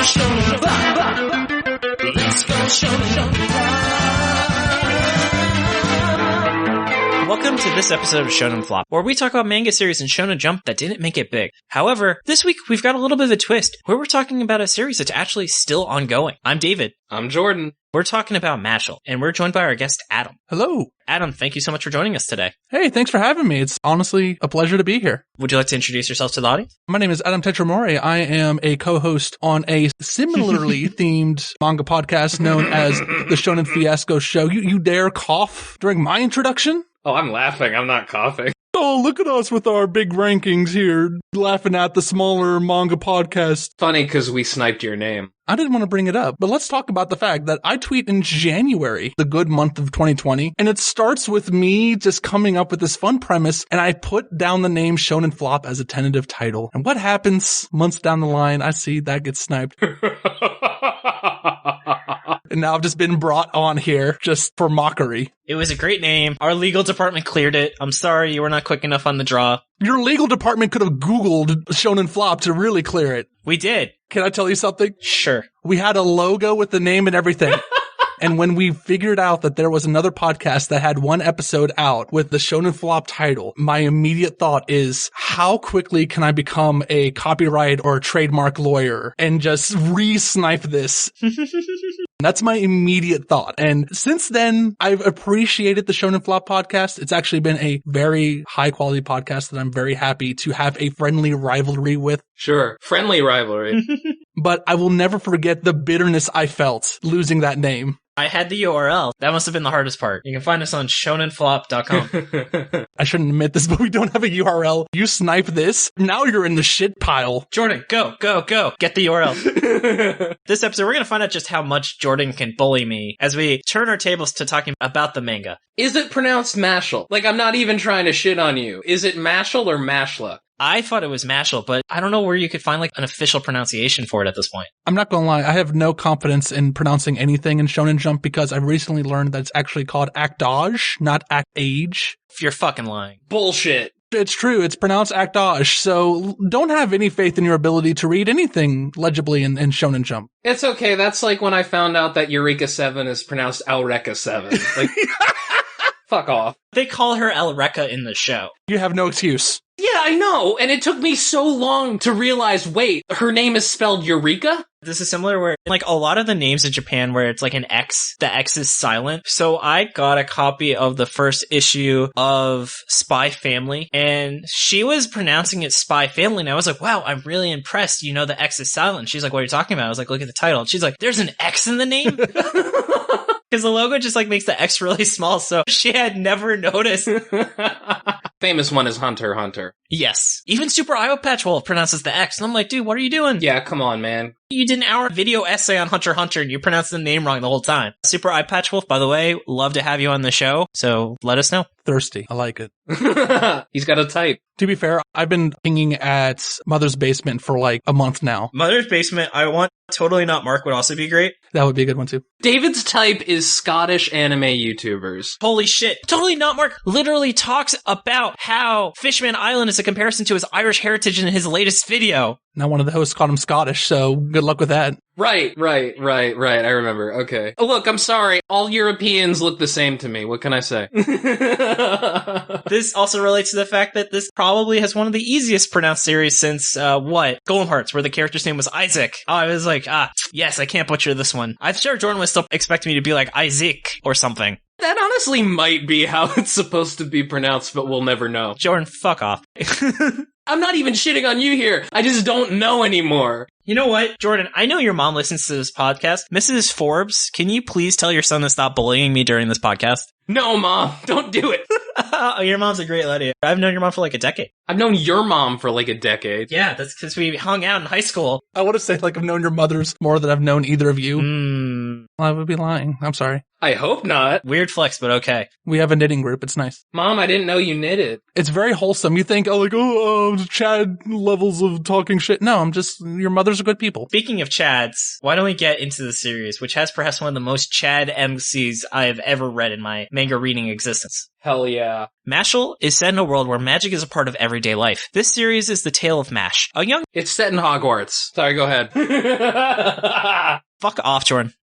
Shonen Flop. Let's go Shonen Flop. Welcome to this episode of Shonen Flop, where we talk about manga series in Shonen Jump that didn't make it big. However, this week we've got a little bit of a twist, where we're talking about a series that's actually still ongoing. I'm David. I'm Jordan. We're talking about Mashle, and we're joined by our guest, Adam. Hello. Adam, thank you so much for joining us today. Hey, thanks for having me. It's honestly a pleasure to be here. Would you like to introduce yourself to the audience? My name is Adam Tetramore. I am a co-host on a similarly themed manga podcast known as the Shonen Fiasco Show. You dare cough during my introduction? Oh, I'm laughing. I'm not coughing. Oh, look at us with our big rankings here, laughing at the smaller manga podcast. Funny because we sniped your name. I didn't want to bring it up, but let's talk about the fact that I tweet in January, the good month of 2020, and it starts with me just coming up with this fun premise, and I put down the name Shonen Flop as a tentative title. And what happens months down the line? I see that gets sniped. And now I've just been brought on here just for mockery. It was a great name. Our legal department cleared it. I'm sorry you were not quick enough on the draw. Your legal department could have Googled Shonen Flop to really clear it. We did. Can I tell you something? Sure. We had a logo with the name and everything. And when we figured out that there was another podcast that had one episode out with the Shonen Flop title, my immediate thought is, how quickly can I become a copyright or trademark lawyer and just re-snipe this? That's my immediate thought. And since then, I've appreciated the Shonen Flop podcast. It's actually been a very high quality podcast that I'm very happy to have a friendly rivalry with. Sure. Friendly rivalry. But I will never forget the bitterness I felt losing that name. I had the URL. That must have been the hardest part. You can find us on shonenflop.com. I shouldn't admit this, but we don't have a URL. You snipe this, now you're in the shit pile. Jordan, go. Get the URL. This episode, we're going to find out just how much Jordan can bully me as we turn our tables to talking about the manga. Is it pronounced Mashle? Like, I'm not even trying to shit on you. Is it Mashle or Mashle? I thought it was Mashle, but I don't know where you could find like an official pronunciation for it at this point. I'm not gonna lie, I have no confidence in pronouncing anything in Shonen Jump because I've recently learned that it's actually called actage, not actage. You're fucking lying. Bullshit. It's true, it's pronounced actage, so don't have any faith in your ability to read anything legibly in Shonen Jump. It's okay, that's like when I found out that Eureka 7 is pronounced Eureka 7. Like, fuck off. They call her Elreka in the show. You have no excuse. Yeah, I know, and it took me so long to realize, wait, her name is spelled Eureka? This is similar where, like, a lot of the names in Japan where it's like an X, the X is silent. So I got a copy of the first issue of Spy Family, and she was pronouncing it Spy Family, and I was like, wow, I'm really impressed. You know the X is silent. She's like, what are you talking about? I was like, look at the title. And she's like, there's an X in the name? Because the logo just, like, makes the X really small, so she had never noticed. Famous one is Hunter x Hunter. Yes. Even Super Eye Patch Wolf pronounces the X, and I'm like, dude, what are you doing? Yeah, come on, man. You did an hour video essay on Hunter x Hunter, and you pronounced the name wrong the whole time. Super Eye Patch Wolf, by the way, love to have you on the show, so let us know. Thirsty. I like it. He's got a type. To be fair, I've been pinging at Mother's Basement for like a month now. Mother's Basement, I want Totally Not Mark would also be great. That would be a good one too. David's type is Scottish anime YouTubers. Holy shit. Totally Not Mark literally talks about how Fishman Island is a comparison to his Irish heritage in his latest video. Now one of the hosts called him Scottish, so good luck with that. Right. I remember. Okay. Look, I'm sorry. All Europeans look the same to me. What can I say? This also relates to the fact that this probably has one of the easiest pronounced series since, Golem Hearts, where the character's name was Isaac. Oh, I was like, yes, I can't butcher this one. I'm sure Jordan was still expecting me to be like Isaac or something. That honestly might be how it's supposed to be pronounced, but we'll never know. Jordan, fuck off. I'm not even shitting on you here. I just don't know anymore. You know what, Jordan? I know your mom listens to this podcast. Mrs. Forbes, can you please tell your son to stop bullying me during this podcast? No, Mom. Don't do it. Your mom's a great lady. I've known your mom for like a decade. I've known your mom for like a decade. Yeah, that's because we hung out in high school. I want to say like I've known your mothers more than I've known either of you. Well, I would be lying. I'm sorry. I hope not. Weird flex, but okay. We have a knitting group. It's nice. Mom, I didn't know you knitted. It's very wholesome. You think, Chad levels of talking shit. No, your mothers are good people. Speaking of Chads, why don't we get into the series, which has perhaps one of the most Chad MCs I have ever read in my manga reading existence. Hell yeah. Mashle is set in a world where magic is a part of everyday life. This series is the tale of Mash, a young... It's set in Hogwarts. Sorry, go ahead. Fuck off, Jordan.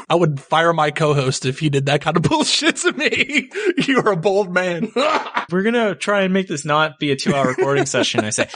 I would fire my co-host if he did that kind of bullshit to me. You're a bold man. We're gonna try and make this not be a 2-hour recording session, I say.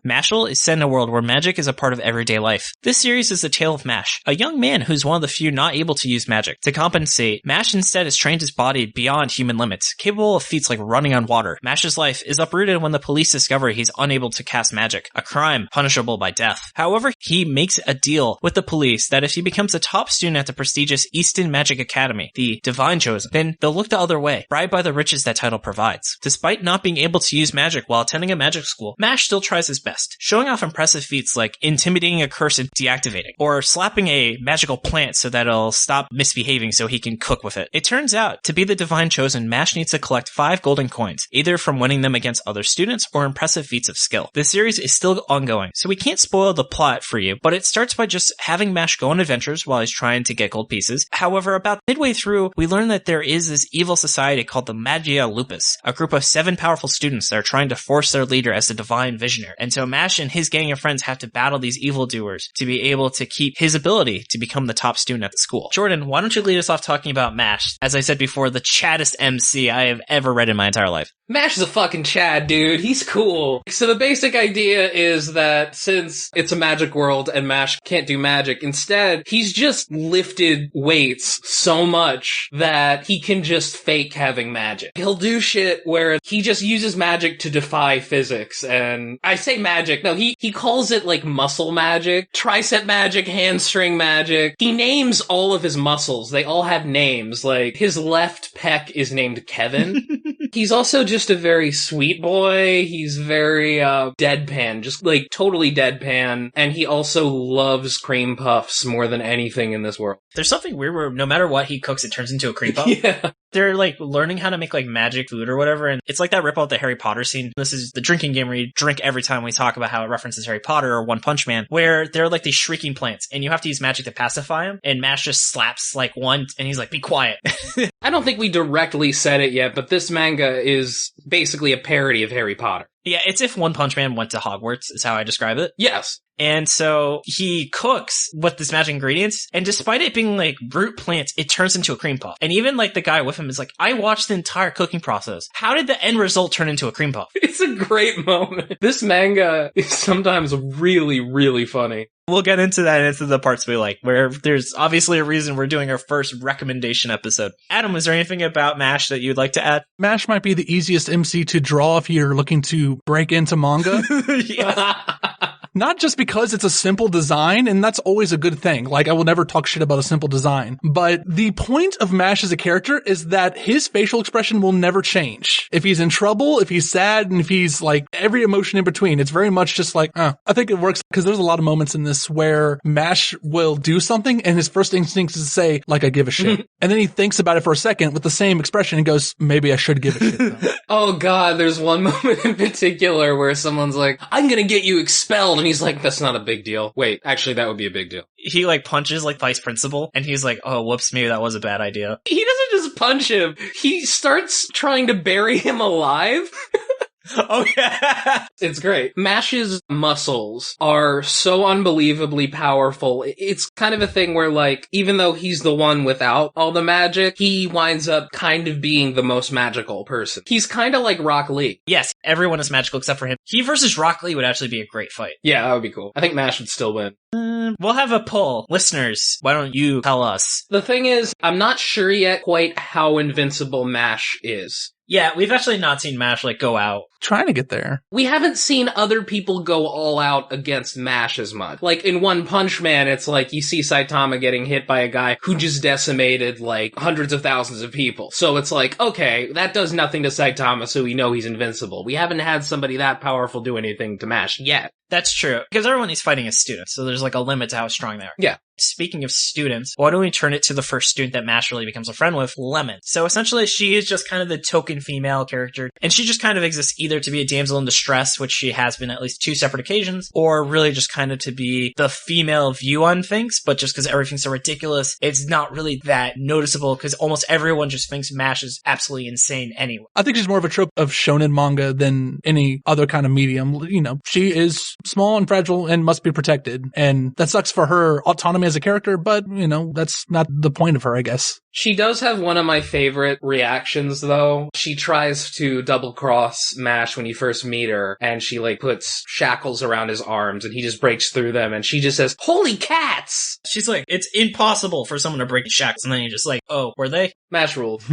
Mashle is set in a world where magic is a part of everyday life. This series is the tale of Mash, a young man who's one of the few not able to use magic. To compensate, Mash instead has trained his body beyond human limits, capable of feats like running on water. Mash's life is uprooted when the police discover he's unable to cast magic, a crime punishable by death. However, he makes a deal with the police that if he becomes a top student at the prestigious Easton Magic Academy, the Divine Chosen, then they'll look the other way, bribed by the riches that title provides. Despite not being able to use magic while attending a magic school, Mash still tries his best, showing off impressive feats like intimidating a curse and deactivating, or slapping a magical plant so that it'll stop misbehaving so he can cook with it. It turns out, to be the Divine Chosen, Mash needs to collect 5 golden coins, either from winning them against other students or impressive feats of skill. The series is still ongoing, so we can't spoil the plot for you, but it starts by just having Mash go on adventures while he's trying to get gold pieces. However, about midway through, we learn that there is this evil society called the Magia Lupus, a group of 7 powerful students that are trying to force their leader as the Divine Visionary. And so Mash and his gang of friends have to battle these evildoers to be able to keep his ability to become the top student at the school. Jordan, why don't you lead us off talking about Mash? As I said before, the chaddest MC I have ever read in my entire life. Mash is a fucking Chad, dude. He's cool. So the basic idea is that since it's a magic world and Mash can't do magic, instead, he's just lifted weights so much that he can just fake having magic. He'll do shit where he just uses magic to defy physics. And I say magic. No, he calls it like muscle magic, tricep magic, hamstring magic. He names all of his muscles. They all have names. Like his left pec is named Kevin. He's also just a very sweet boy. He's very deadpan, just like totally deadpan. And he also loves cream puffs more than anything in this world. There's something weird where no matter what he cooks, it turns into a cream puff. Yeah. They're like learning how to make like magic food or whatever, and it's like that rip off the Harry Potter scene. This is the drinking game where you drink every time we talk about how it references Harry Potter or One Punch Man, where they're like these shrieking plants, and you have to use magic to pacify them, and Mash just slaps like one, and he's like, be quiet. I don't think we directly said it yet, but this manga is basically a parody of Harry Potter. Yeah, it's if One Punch Man went to Hogwarts, is how I describe it. Yes. And so he cooks with this magic ingredients, and despite it being like root plants, it turns into a cream puff. And even like the guy with him is like, I watched the entire cooking process. How did the end result turn into a cream puff? It's a great moment. This manga is sometimes really, really funny. We'll get into that into the parts we like, where there's obviously a reason we're doing our first recommendation episode. Adam, is there anything about MASH that you'd like to add? MASH might be the easiest MC to draw if you're looking to break into manga. Not just because it's a simple design, and that's always a good thing. Like, I will never talk shit about a simple design. But the point of Mash as a character is that his facial expression will never change. If he's in trouble, if he's sad, and if he's like every emotion in between, it's very much just like, I think it works because there's a lot of moments in this where Mash will do something and his first instinct is to say, like, I give a shit. And then he thinks about it for a second with the same expression and goes, maybe I should give a shit though. Oh god, there's one moment in particular where someone's like, I'm gonna get you expelled. And he's like, that's not a big deal. Wait, actually, that would be a big deal. He like punches like vice principal and he's like, oh, whoops, maybe that was a bad idea. He doesn't just punch him. He starts trying to bury him alive. Oh yeah. It's great. Mash's muscles are so unbelievably powerful. It's kind of a thing where, like, even though he's the one without all the magic, he winds up kind of being the most magical person. He's kind of like Rock Lee. Yes, everyone is magical except for him. He versus Rock Lee would actually be a great fight. Yeah, that would be cool. I think Mash would still win. We'll have a poll. Listeners, why don't you tell us? The thing is, I'm not sure yet quite how invincible Mash is. Yeah, we've actually not seen Mash, like, go out. Trying to get there. We haven't seen other people go all out against Mash as much. Like, in One Punch Man, it's like you see Saitama getting hit by a guy who just decimated, like, hundreds of thousands of people. So it's like, okay, that does nothing to Saitama, so we know he's invincible. We haven't had somebody that powerful do anything to Mash yet. That's true. Because everyone he's fighting is students, so there's like a limit to how strong they are. Yeah. Speaking of students, why don't we turn it to the first student that Mash really becomes a friend with, Lemon. So essentially, she is just kind of the token female character, and she just kind of exists either to be a damsel in distress, which she has been at least 2 separate occasions, or really just kind of to be the female view on things, but just because everything's so ridiculous, it's not really that noticeable, because almost everyone just thinks Mash is absolutely insane anyway. I think she's more of a trope of shonen manga than any other kind of medium. You know, she is small and fragile and must be protected, and that sucks for her autonomy as a character, but, you know, that's not the point of her, I guess. She does have one of my favorite reactions, though. She tries to double-cross Mash when you first meet her, and she, like, puts shackles around his arms, and he just breaks through them, and she just says, "Holy cats!" She's like, it's impossible for someone to break the shackles, and then you're just like, oh, were they? Mash ruled.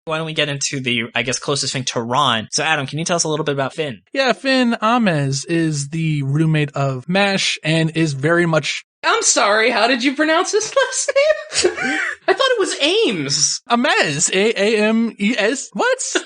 Why don't we get into the, I guess, closest thing to Ron? So, Adam, can you tell us a little bit about Finn? Yeah, Finn Ames is the roommate of Mash and is very much... I'm sorry, how did you pronounce his last name? I thought it was Ames. Ames. A-A-M-E-S? What?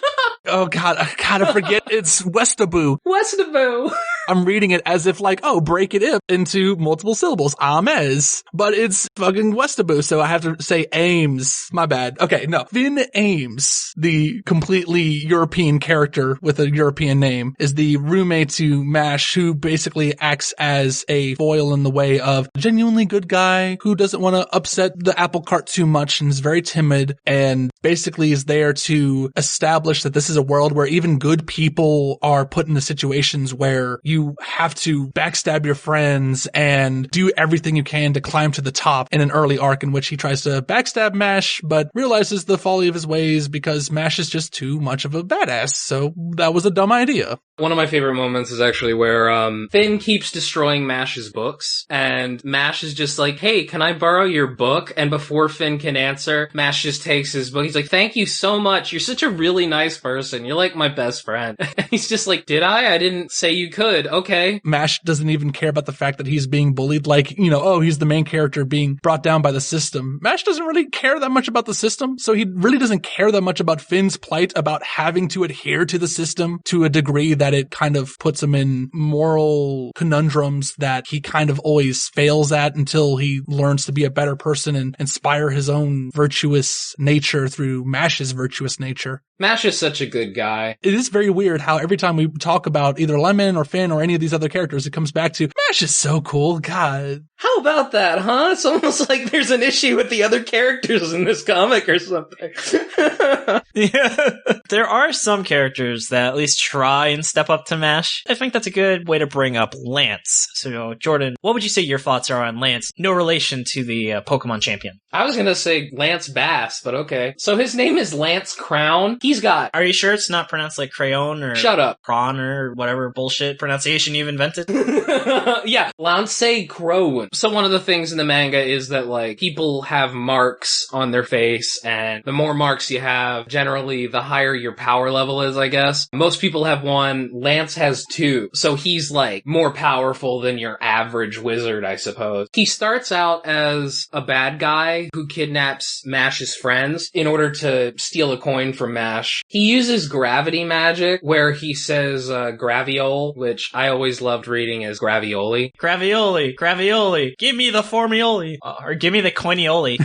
Oh, God, I gotta forget. It's Westaboo. Westaboo. I'm reading it as if like, oh, break it into multiple syllables. Ames. But it's fucking Westaboo, so I have to say Ames. My bad. Okay, no. Finn Ames, the completely European character with a European name, is the roommate to Mash, who basically acts as a foil in the way of a genuinely good guy who doesn't want to upset the apple cart too much and is very timid and basically is there to establish that this is a world where even good people are put into situations where you have to backstab your friends and do everything you can to climb to the top, in an early arc in which he tries to backstab Mash, but realizes the folly of his ways because Mash is just too much of a badass. So that was a dumb idea. One of my favorite moments is actually where Finn keeps destroying Mash's books, and Mash is just like, "Hey, can I borrow your book?" And before Finn can answer, Mash just takes his book. He's like, "Thank you so much. You're such a really nice person. You're like my best friend." And he's just like, "Did I? I didn't say you could. Okay." Mash doesn't even care about the fact that he's being bullied. Like, you know, oh, he's the main character being brought down by the system. Mash doesn't really care that much about the system, so he really doesn't care that much about Finn's plight, about having to adhere to the system to a degree that it kind of puts him in moral conundrums that he kind of always fails at until he learns to be a better person and inspire his own virtuous nature through Mash's virtuous nature. Mash is such a good guy. It is very weird how every time we talk about either Lemon or Finn or any of these other characters, it comes back to Mash is so cool. God. How about that, huh? It's almost like there's an issue with the other characters in this comic or something. Yeah. There are some characters that at least try and step up to Mash. I think that's a good way to bring up Lance. So, Jordan, what would you say your thoughts are on Lance? No relation to the Pokemon champion. I was gonna say Lance Bass, but okay. So his name is Lance Crown. Are you sure it's not pronounced like crayon or... Shut up. Cron or whatever bullshit pronunciation you've invented? Yeah, Lance Crown. So one of the things in the manga is that, like, people have marks on their face, and the more marks you have, generally, the higher your power level is, I guess. Most people have 1. Lance has 2. So he's, like, more powerful than your average wizard, I suppose. He starts out as a bad guy who kidnaps Mash's friends in order to steal a coin from Mash. He uses gravity magic, where he says graviole, which I always loved reading as gravioli. Gravioli, give me the formioli. Or give me the coinioli.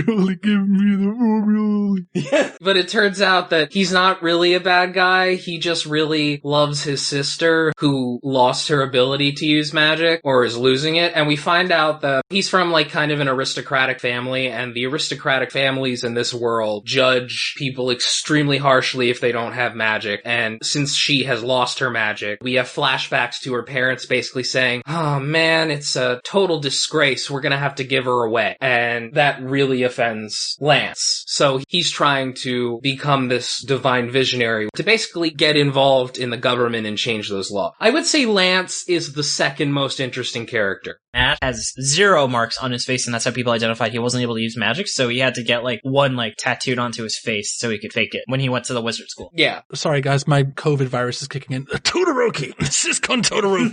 Only give me the formioli. But it turns out that he's not really a bad guy. He just really loves his sister, who lost her ability to use magic, or is losing it. And we find out that he's from, like, kind of an aristocratic family, and the aristocratic families in this world judge people extremely harshly if they don't have magic. And since she has lost her magic, we have flashbacks to her parents basically saying, "Oh man, it's a total disgrace. We're gonna have to give her away." And that really offends Lance. So he's trying to become this divine visionary to basically get involved in the government and change those laws. I would say Lance is the second most interesting character. Mash has 0 marks on his face, and that's how people identified he wasn't able to use magic, so he had to get, like, 1, like, tattooed onto his face so he could fake it when he went to the wizard school. Yeah. Sorry, guys, my COVID virus is kicking in. Todoroki! This is Todoroki!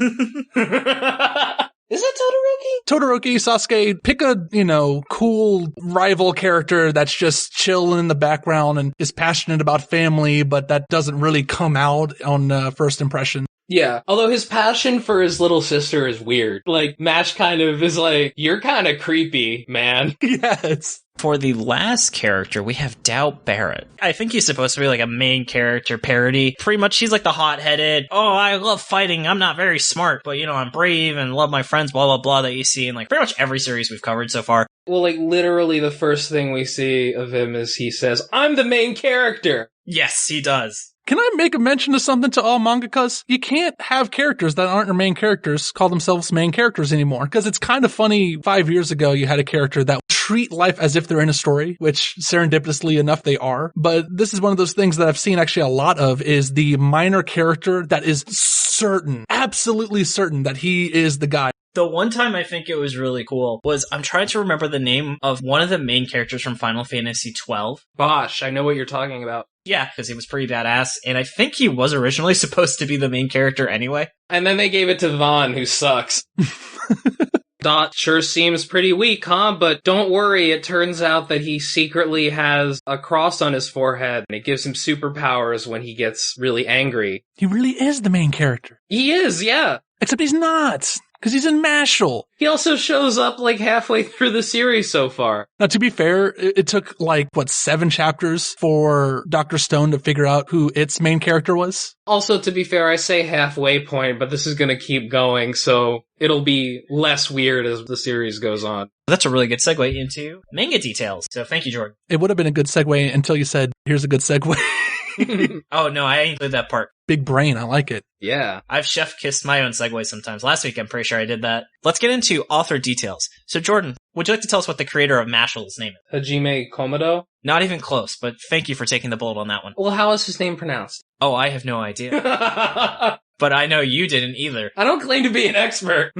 Is it Todoroki? Todoroki, Sasuke, pick a, you know, cool rival character that's just chilling in the background and is passionate about family, but that doesn't really come out on first impression. Yeah, although his passion for his little sister is weird. Like, Mash kind of is like, you're kind of creepy, man. Yes. For the last character, we have Doubt Barrett. I think he's supposed to be like a main character parody. Pretty much, he's like the hot-headed, oh, I love fighting, I'm not very smart, but, I'm brave and love my friends, blah, blah, blah, that you see in like pretty much every series we've covered so far. Well, like, literally the first thing we see of him is he says, I'm the main character! Yes, he does. Can I make a mention of something to all mangakas? You can't have characters that aren't your main characters call themselves main characters anymore. Because it's kind of funny, 5 years ago you had a character that treat life as if they're in a story, which serendipitously enough they are. But this is one of those things that I've seen actually a lot of, is the minor character that is certain, absolutely certain that he is the guy. The one time I think it was really cool was, I'm trying to remember the name of one of the main characters from Final Fantasy XII. Bosh, I know what you're talking about. Yeah, because he was pretty badass, and I think he was originally supposed to be the main character anyway. And then they gave it to Vaughn, who sucks. Dot sure seems pretty weak, huh? But don't worry, it turns out that he secretly has a cross on his forehead, and it gives him superpowers when he gets really angry. He really is the main character. He is, yeah. Except he's not. Because he's in Mashle. He also shows up like halfway through the series so far. Now, to be fair, it took 7 chapters for Dr. Stone to figure out who its main character was. Also, to be fair, I say halfway point, but this is going to keep going, so it'll be less weird as the series goes on. That's a really good segue into manga details. So thank you, Jordan. It would have been a good segue until you said, here's a good segue. Oh, no, I ain't did that part. Big brain, I like it. Yeah. I've chef-kissed my own segue sometimes. Last week, I'm pretty sure I did that. Let's get into author details. So, Jordan, would you like to tell us what the creator of Mashle's name is? Hajime Komodo? Not even close, but thank you for taking the bullet on that one. Well, how is his name pronounced? Oh, I have no idea. But I know you didn't either. I don't claim to be an expert.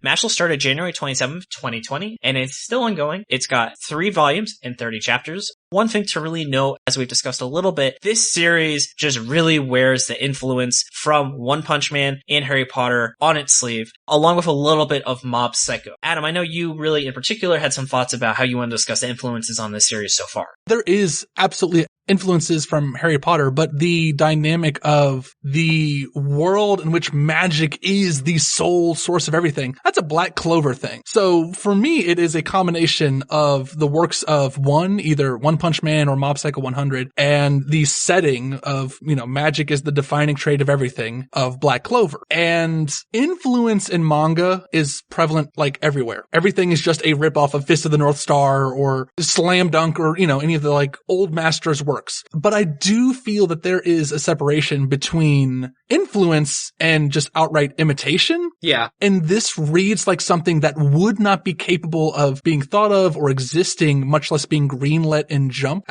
Mashle started January 27th, 2020, and it's still ongoing. It's got 3 volumes and 30 chapters. One thing to really note, as we've discussed a little bit, this series just really wears the influence from One Punch Man and Harry Potter on its sleeve, along with a little bit of Mob Psycho. Adam, I know you really in particular had some thoughts about how you want to discuss the influences on this series so far. There is absolutely influences from Harry Potter, but the dynamic of the world in which magic is the sole source of everything, that's a Black Clover thing. So for me, it is a combination of the works of either One Punch Man or Mob Psycho 100, and the setting of, magic is the defining trait of everything of Black Clover. And influence in manga is prevalent everywhere. Everything is just a ripoff of Fist of the North Star or Slam Dunk or, any of the old masters' works. But I do feel that there is a separation between influence and just outright imitation. Yeah. And this reads like something that would not be capable of being thought of or existing, much less being greenlit in Jump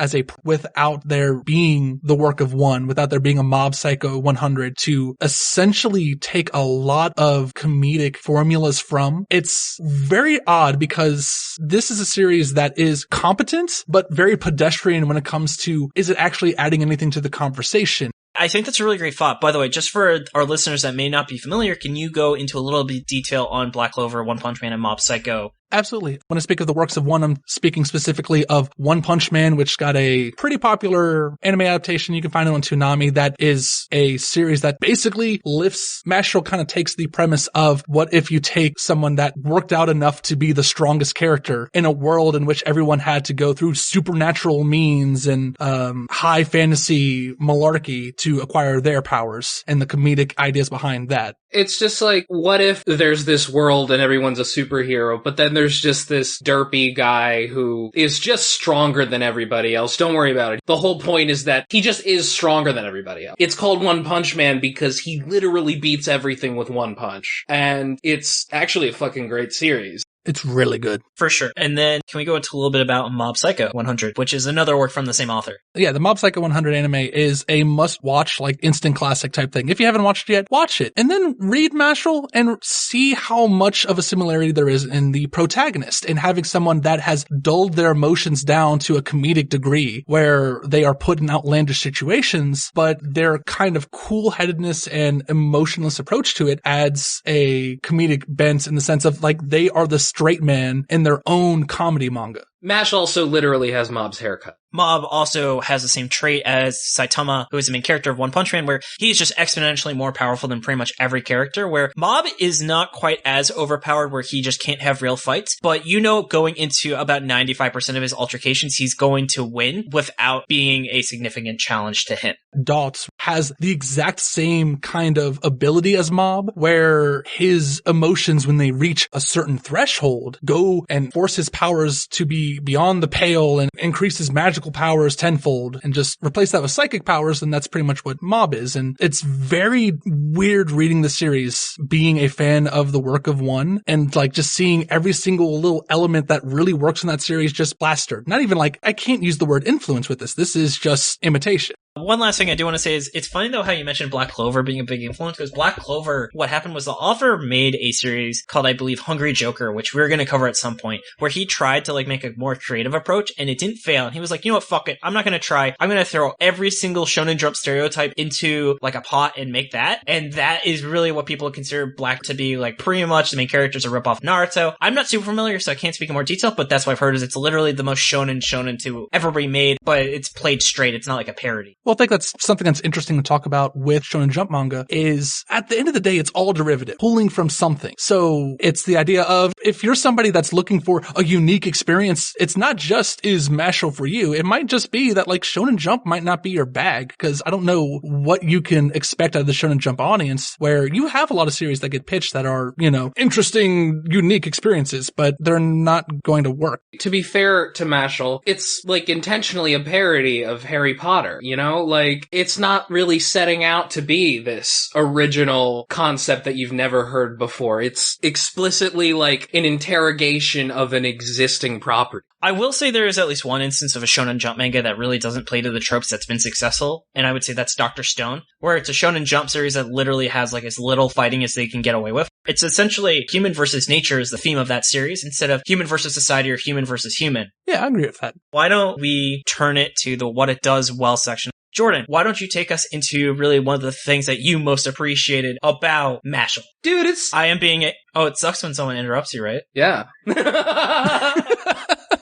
without there being the work of one, without there being a Mob Psycho 100 to essentially take a lot of comedic formulas from. It's very odd because this is a series that is competent, but very pedestrian when it comes to, is it actually adding anything to the conversation? I think that's a really great thought. By the way, just for our listeners that may not be familiar, can you go into a little bit of detail on Black Clover, One Punch Man, and Mob Psycho? Absolutely. When I speak of the works of one, I'm speaking specifically of One Punch Man, which got a pretty popular anime adaptation. You can find it on Toonami. That is a series that basically Mashle kind of takes the premise of what if you take someone that worked out enough to be the strongest character in a world in which everyone had to go through supernatural means and high fantasy malarkey to acquire their powers, and the comedic ideas behind that. It's just what if there's this world and everyone's a superhero, but then there's just this derpy guy who is just stronger than everybody else. Don't worry about it. The whole point is that he just is stronger than everybody else. It's called One Punch Man because he literally beats everything with one punch. And it's actually a fucking great series. It's really good. For sure. And then can we go into a little bit about Mob Psycho 100, which is another work from the same author? Yeah, the Mob Psycho 100 anime is a must-watch, instant classic type thing. If you haven't watched it yet, watch it. And then read Mashle and see how much of a similarity there is in the protagonist and having someone that has dulled their emotions down to a comedic degree where they are put in outlandish situations, but their kind of cool-headedness and emotionless approach to it adds a comedic bent in the sense of they are the straight man in their own comedy manga. Mash also literally has Mob's haircut. Mob also has the same trait as Saitama, who is the main character of One Punch Man, where he's just exponentially more powerful than pretty much every character, where Mob is not quite as overpowered, where he just can't have real fights, but you know, going into about 95% of his altercations, he's going to win without being a significant challenge to him. Dots has the exact same kind of ability as Mob, where his emotions, when they reach a certain threshold, go and force his powers to be beyond the pale and increase his magical powers tenfold, and just replace that with psychic powers, and that's pretty much what Mob is. And it's very weird reading the series, being a fan of the work of One, and like just seeing every single little element that really works in that series just plastered. Not even like, I can't use the word influence with this. This is just imitation. One last thing I do want to say is, it's funny though how you mentioned Black Clover being a big influence, because Black Clover, what happened was the author made a series called, I believe, Hungry Joker, which we're going to cover at some point, where he tried to like make a more creative approach, and it didn't fail. And he was like, you know what, fuck it, I'm not going to try. I'm going to throw every single Shonen Jump stereotype into like a pot and make that. And that is really what people consider Black to be. Like, pretty much the main characters are rip off Naruto. I'm not super familiar, so I can't speak in more detail, but that's what I've heard, is it's literally the most shonen to ever be made, but it's played straight. It's not like a parody. Well, I think that's something that's interesting to talk about with Shonen Jump manga, is at the end of the day, it's all derivative, pulling from something. So it's the idea of, if you're somebody that's looking for a unique experience, it's not just, is Mashle for you? It might just be that like Shonen Jump might not be your bag, because I don't know what you can expect out of the Shonen Jump audience, where you have a lot of series that get pitched that are, you know, interesting, unique experiences, but they're not going to work. To be fair to Mashle, it's like intentionally a parody of Harry Potter, you know? Like, it's not really setting out to be this original concept that you've never heard before. It's explicitly like an interrogation of an existing property. I will say there is at least one instance of a Shonen Jump manga that really doesn't play to the tropes that's been successful, and I would say that's Dr. Stone, where it's a Shonen Jump series that literally has like as little fighting as they can get away with. It's essentially human versus nature is the theme of that series, instead of human versus society or human versus human. Yeah, I agree with that. Why don't we turn it to the what it does well section? Jordan, why don't you take us into really one of the things that you most appreciated about Mashle? Dude, it's... it sucks when someone interrupts you, right? Yeah.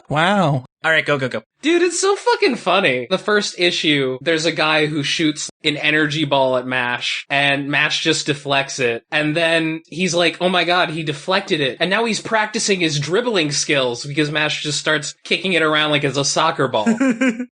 Wow. All right, go. Dude, it's so fucking funny. The first issue, there's a guy who shoots an energy ball at Mash, and Mash just deflects it. And then he's like, oh my god, he deflected it. And now he's practicing his dribbling skills, because Mash just starts kicking it around like it's a soccer ball.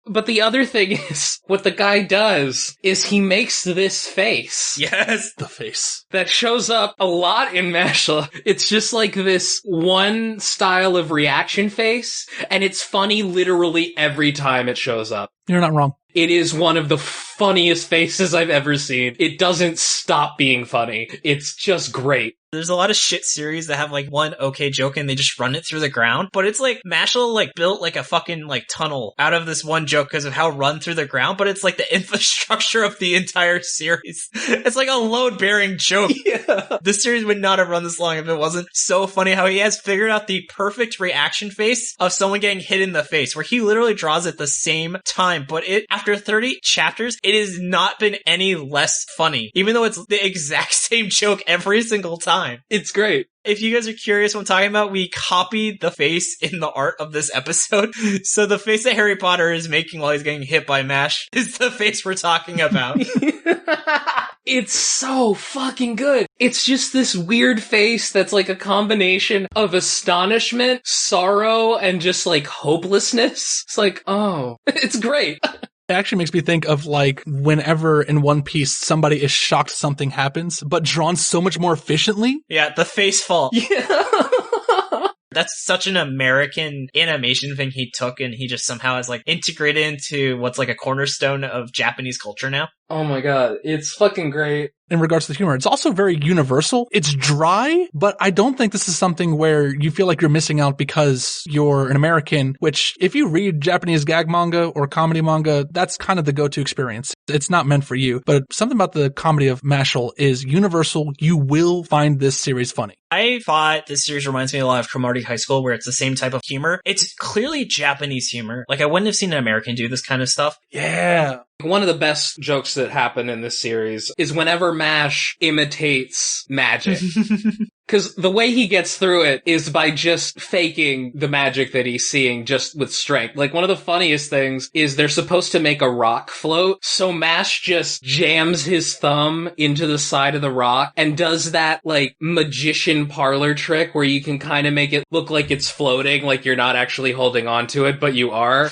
But the other thing is, what the guy does is he makes this face. Yes. The face. That shows up a lot in Mashle. It's just like this one style of reaction face, and it's funny literally every time it shows up. You're not wrong. It is one of the funniest faces I've ever seen. It doesn't stop being funny. It's just great. There's a lot of shit series that have like one okay joke and they just run it through the ground. But it's like Mashle like built like a fucking like tunnel out of this one joke because of how run through the ground. But it's like the infrastructure of the entire series. It's like a load bearing joke. Yeah. This series would not have run this long if it wasn't so funny how he has figured out the perfect reaction face of someone getting hit in the face, where he literally draws at the same time. But after 30 chapters, it has not been any less funny, even though it's the exact same joke every single time. It's great. If you guys are curious what I'm talking about, we copied the face in the art of this episode. So the face that Harry Potter is making while he's getting hit by Mash is the face we're talking about. It's so fucking good. It's just this weird face that's like a combination of astonishment, sorrow, and just like hopelessness. It's like, oh, it's great. It actually makes me think of like whenever in One Piece somebody is shocked something happens, but drawn so much more efficiently. Yeah, the face fall. Yeah. That's such an American animation thing he took, and he just somehow has like integrated into what's like a cornerstone of Japanese culture now. Oh my god, it's fucking great. In regards to the humor, it's also very universal. It's dry, but I don't think this is something where you feel like you're missing out because you're an American, which if you read Japanese gag manga or comedy manga, that's kind of the go-to experience. It's not meant for you, but something about the comedy of Mashle is universal. You will find this series funny. I thought this series reminds me a lot of Cromartie High School, where it's the same type of humor. It's clearly Japanese humor. Like, I wouldn't have seen an American do this kind of stuff. Yeah. One of the best jokes that happen in this series is whenever Mash imitates magic. Because the way he gets through it is by just faking the magic that he's seeing just with strength. Like, one of the funniest things is they're supposed to make a rock float, so Mash just jams his thumb into the side of the rock and does that, like, magician parlor trick where you can kind of make it look like it's floating, like you're not actually holding on to it, but you are.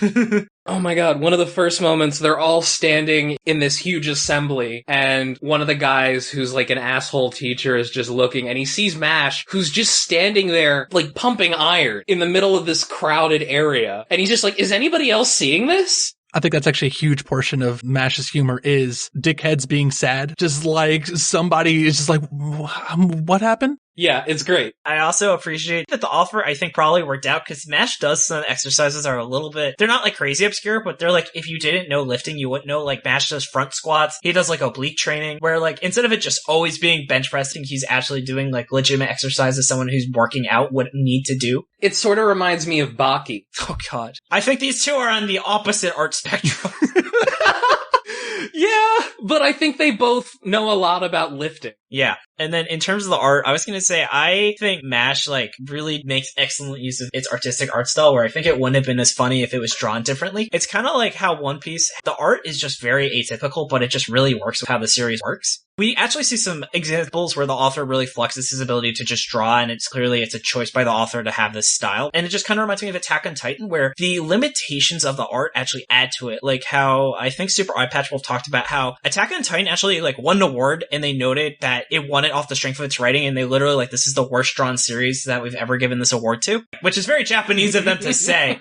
Oh my god, one of the first moments, they're all standing in this huge assembly, and one of the guys who's like an asshole teacher is just looking, and he sees Mash, who's just standing there, like, pumping iron in the middle of this crowded area. And he's just like, is anybody else seeing this? I think that's actually a huge portion of Mash's humor is dickheads being sad. Just like somebody is just like, what happened? Yeah, it's great. I also appreciate that the author, I think, probably worked out because Mash does some exercises that are a little bit, they're not like crazy obscure, but they're like, if you didn't know lifting, you wouldn't know. Like, Mash does front squats. He does like oblique training where, like, instead of it just always being bench pressing, he's actually doing like legitimate exercises someone who's working out would need to do. It sort of reminds me of Baki. Oh god. I think these two are on the opposite art spectrum. Yeah, but I think they both know a lot about lifting. Yeah. And then in terms of the art, I was going to say, I think Mash, like, really makes excellent use of its artistic art style, where I think it wouldn't have been as funny if it was drawn differently. It's kind of like how One Piece, the art is just very atypical, but it just really works with how the series works. We actually see some examples where the author really flexes his ability to just draw, and it's a choice by the author to have this style. And it just kind of reminds me of Attack on Titan, where the limitations of the art actually add to it. Like how I think Super Eye Patch Wolf talked about how Attack on Titan actually, like, won an award, and they noted that it won it off the strength of its writing, and they literally, like, this is the worst drawn series that we've ever given this award to, which is very Japanese of them to say.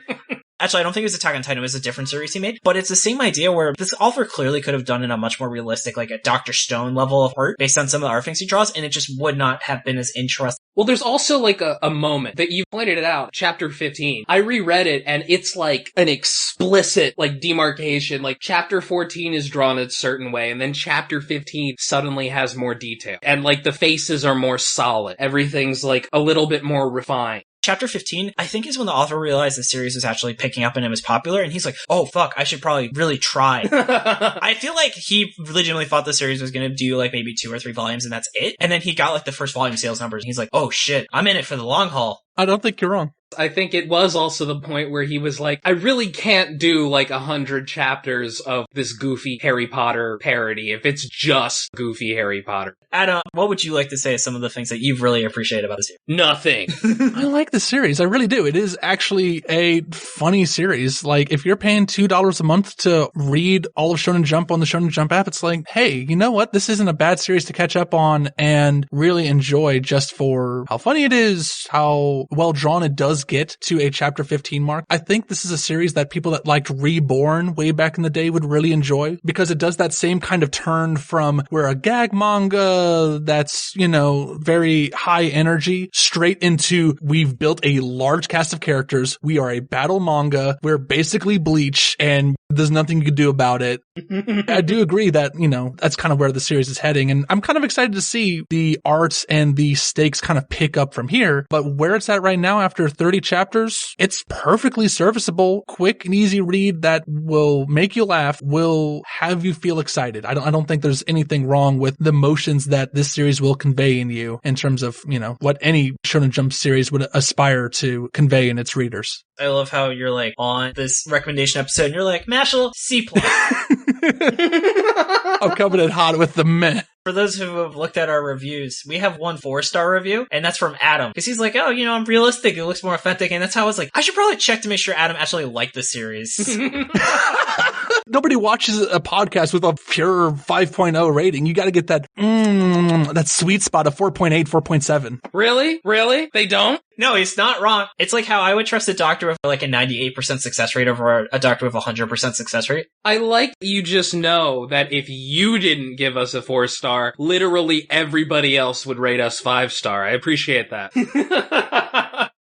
Actually, I don't think it was Attack on Titan, it was a different series he made, but it's the same idea where this author clearly could have done it in a much more realistic, like a Dr. Stone level of art based on some of the art things he draws, and it just would not have been as interesting. Well, there's also like a moment that you pointed it out, chapter 15. I reread it and it's like an explicit like demarcation. Like chapter 14 is drawn a certain way and then chapter 15 suddenly has more detail. And like the faces are more solid. Everything's like a little bit more refined. Chapter 15, I think, is when the author realized the series was actually picking up and it was popular, and he's like, oh, fuck, I should probably really try. I feel like he legitimately thought the series was going to do, like, maybe 2 or 3 volumes, and that's it. And then he got, like, the first volume sales numbers, and he's like, oh, shit, I'm in it for the long haul. I don't think you're wrong. I think it was also the point where he was like, I really can't do like 100 chapters of this goofy Harry Potter parody if it's just goofy Harry Potter. Adam, what would you like to say as some of the things that you've really appreciated about this series? Nothing. I like the series. I really do. It is actually a funny series. Like, if you're paying $2 a month to read all of Shonen Jump on the Shonen Jump app, it's like, hey, you know what? This isn't a bad series to catch up on and really enjoy just for how funny it is, how well drawn it does get to a chapter 15 mark. I think this is a series that people that liked Reborn way back in the day would really enjoy because it does that same kind of turn from we're a gag manga that's, you know, very high energy straight into we've built a large cast of characters. We are a battle manga. We're basically Bleach and there's nothing you can do about it. I do agree that, you know, that's kind of where the series is heading. And I'm kind of excited to see the art and the stakes kind of pick up from here. But where it's at right now after 30 chapters, it's perfectly serviceable, quick and easy read that will make you laugh, will have you feel excited. I don't think there's anything wrong with the emotions that this series will convey in you in terms of, you know, what any Shonen Jump series would aspire to convey in its readers. I love how you're like on this recommendation episode and you're like, Mashle, C+. I'm coming in hot with the meh. For those who have looked at our reviews, we have 1 4-star review, and that's from Adam. Because he's like, oh, you know, I'm realistic, it looks more authentic, and that's how I was like, I should probably check to make sure Adam actually liked the series. Nobody watches a podcast with a pure 5.0 rating. You gotta get that, that sweet spot of 4.8, 4.7. Really? Really? They don't? No, he's not wrong. It's like how I would trust a doctor with like a 98% success rate over a doctor with a 100% success rate. I like you just know that if you didn't give us a 4-star, literally everybody else would rate us 5-star. I appreciate that.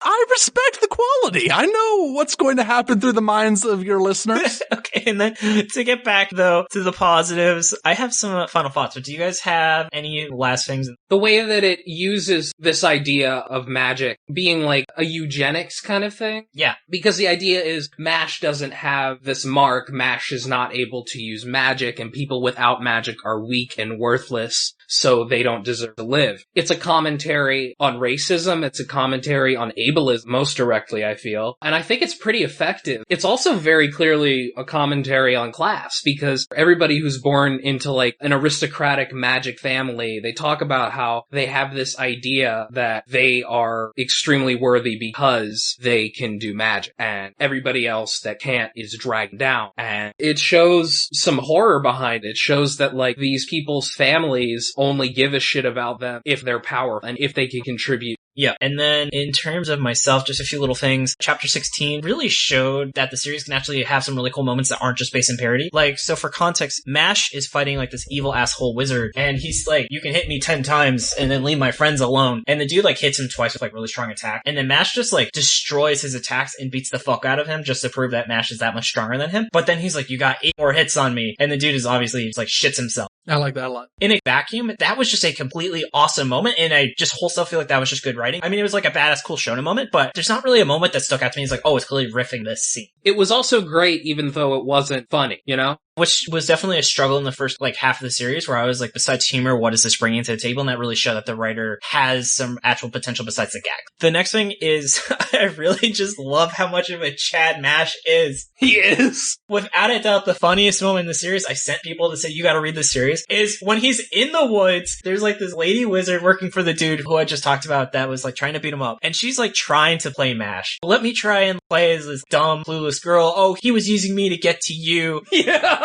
I respect the equality. I know what's going to happen through the minds of your listeners. Okay, and then to get back, though, to the positives, I have some final thoughts, but do you guys have any last things? The way that it uses this idea of magic being like a eugenics kind of thing. Yeah. Because the idea is MASH doesn't have this mark, MASH is not able to use magic, and people without magic are weak and worthless, so they don't deserve to live. It's a commentary on racism, it's a commentary on ableism, most directly, I feel. And I think it's pretty effective. It's also very clearly a commentary on class, because everybody who's born into like an aristocratic magic family, they talk about how they have this idea that they are extremely worthy because they can do magic, and everybody else that can't is dragged down. And it shows some horror behind it. It shows that like these people's families only give a shit about them if they're powerful and if they can contribute. Yeah. And then in terms of myself, just a few little things. Chapter 16 really showed that the series can actually have some really cool moments that aren't just based in parody. Like, so for context, MASH is fighting like this evil asshole wizard, and he's like, you can hit me 10 times and then leave my friends alone. And the dude like hits him twice with like really strong attack. And then MASH just like destroys his attacks and beats the fuck out of him just to prove that MASH is that much stronger than him. But then he's like, you got 8 more hits on me. And the dude is obviously just like shits himself. I like that a lot. In a vacuum, that was just a completely awesome moment, and I just wholesale feel like that was just good writing. I mean, it was like a badass, cool shonen moment, but there's not really a moment that stuck out to me. It's like, oh, it's clearly riffing this scene. It was also great, even though it wasn't funny, you know? Which was definitely a struggle in the first like half of the series, where I was like, besides humor, what is this bringing to the table? And that really showed that the writer has some actual potential besides the gag. The next thing is, I really just love how much of a Chad MASH is. He is. Without a doubt, the funniest moment in the series, I sent people to say, you gotta read this series, is when he's in the woods, there's like this lady wizard working for the dude who I just talked about that was like trying to beat him up. And she's like trying to play MASH. Let me try and play as this dumb, clueless girl. Oh, he was using me to get to you. Yeah.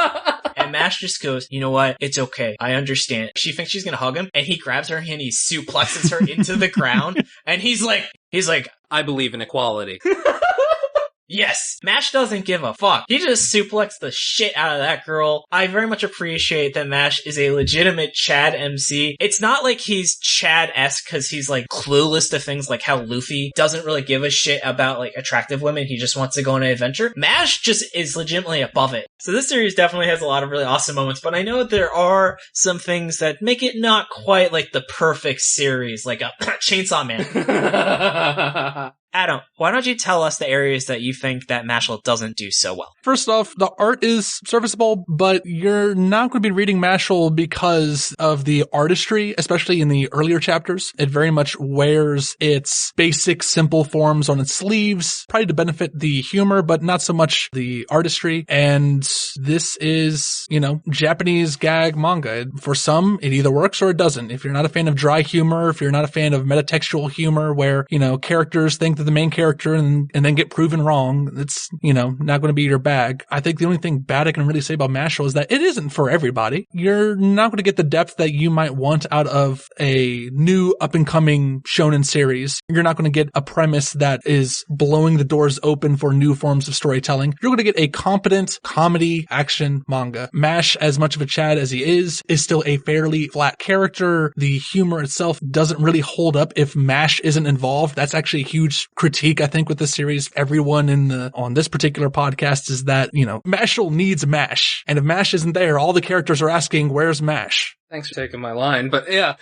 And MASH just goes, you know what? It's okay. I understand. She thinks she's gonna hug him, and he grabs her and he suplexes her into the ground. And he's like, I believe in equality. yes, MASH doesn't give a fuck. He just suplexed the shit out of that girl. I very much appreciate that MASH is a legitimate Chad MC. It's not like he's Chad-esque because he's like clueless to things like how Luffy doesn't really give a shit about like attractive women. He just wants to go on an adventure. MASH just is legitimately above it. So this series definitely has a lot of really awesome moments, but I know there are some things that make it not quite like the perfect series, like a Chainsaw Man. Adam, why don't you tell us the areas that you think that Mashle doesn't do so well? First off, the art is serviceable, but you're not going to be reading Mashle because of the artistry, especially in the earlier chapters. It very much wears its basic, simple forms on its sleeves, probably to benefit the humor, but not so much the artistry. And this is, Japanese gag manga. For some, it either works or it doesn't. If you're not a fan of dry humor, if you're not a fan of metatextual humor where, characters think that the main character and then get proven wrong, it's, not going to be your bag. I think the only thing bad I can really say about Mashle is that it isn't for everybody. You're not going to get the depth that you might want out of a new up-and-coming shonen series. You're not going to get a premise that is blowing the doors open for new forms of storytelling. You're going to get a competent comedy action manga. MASH, as much of a Chad as he is still a fairly flat character. The humor itself doesn't really hold up if MASH isn't involved. That's actually a huge critique, I think, with the series. Everyone on this particular podcast is that, Mashle needs MASH. And if MASH isn't there, all the characters are asking, where's MASH? Thanks for taking my line, but yeah.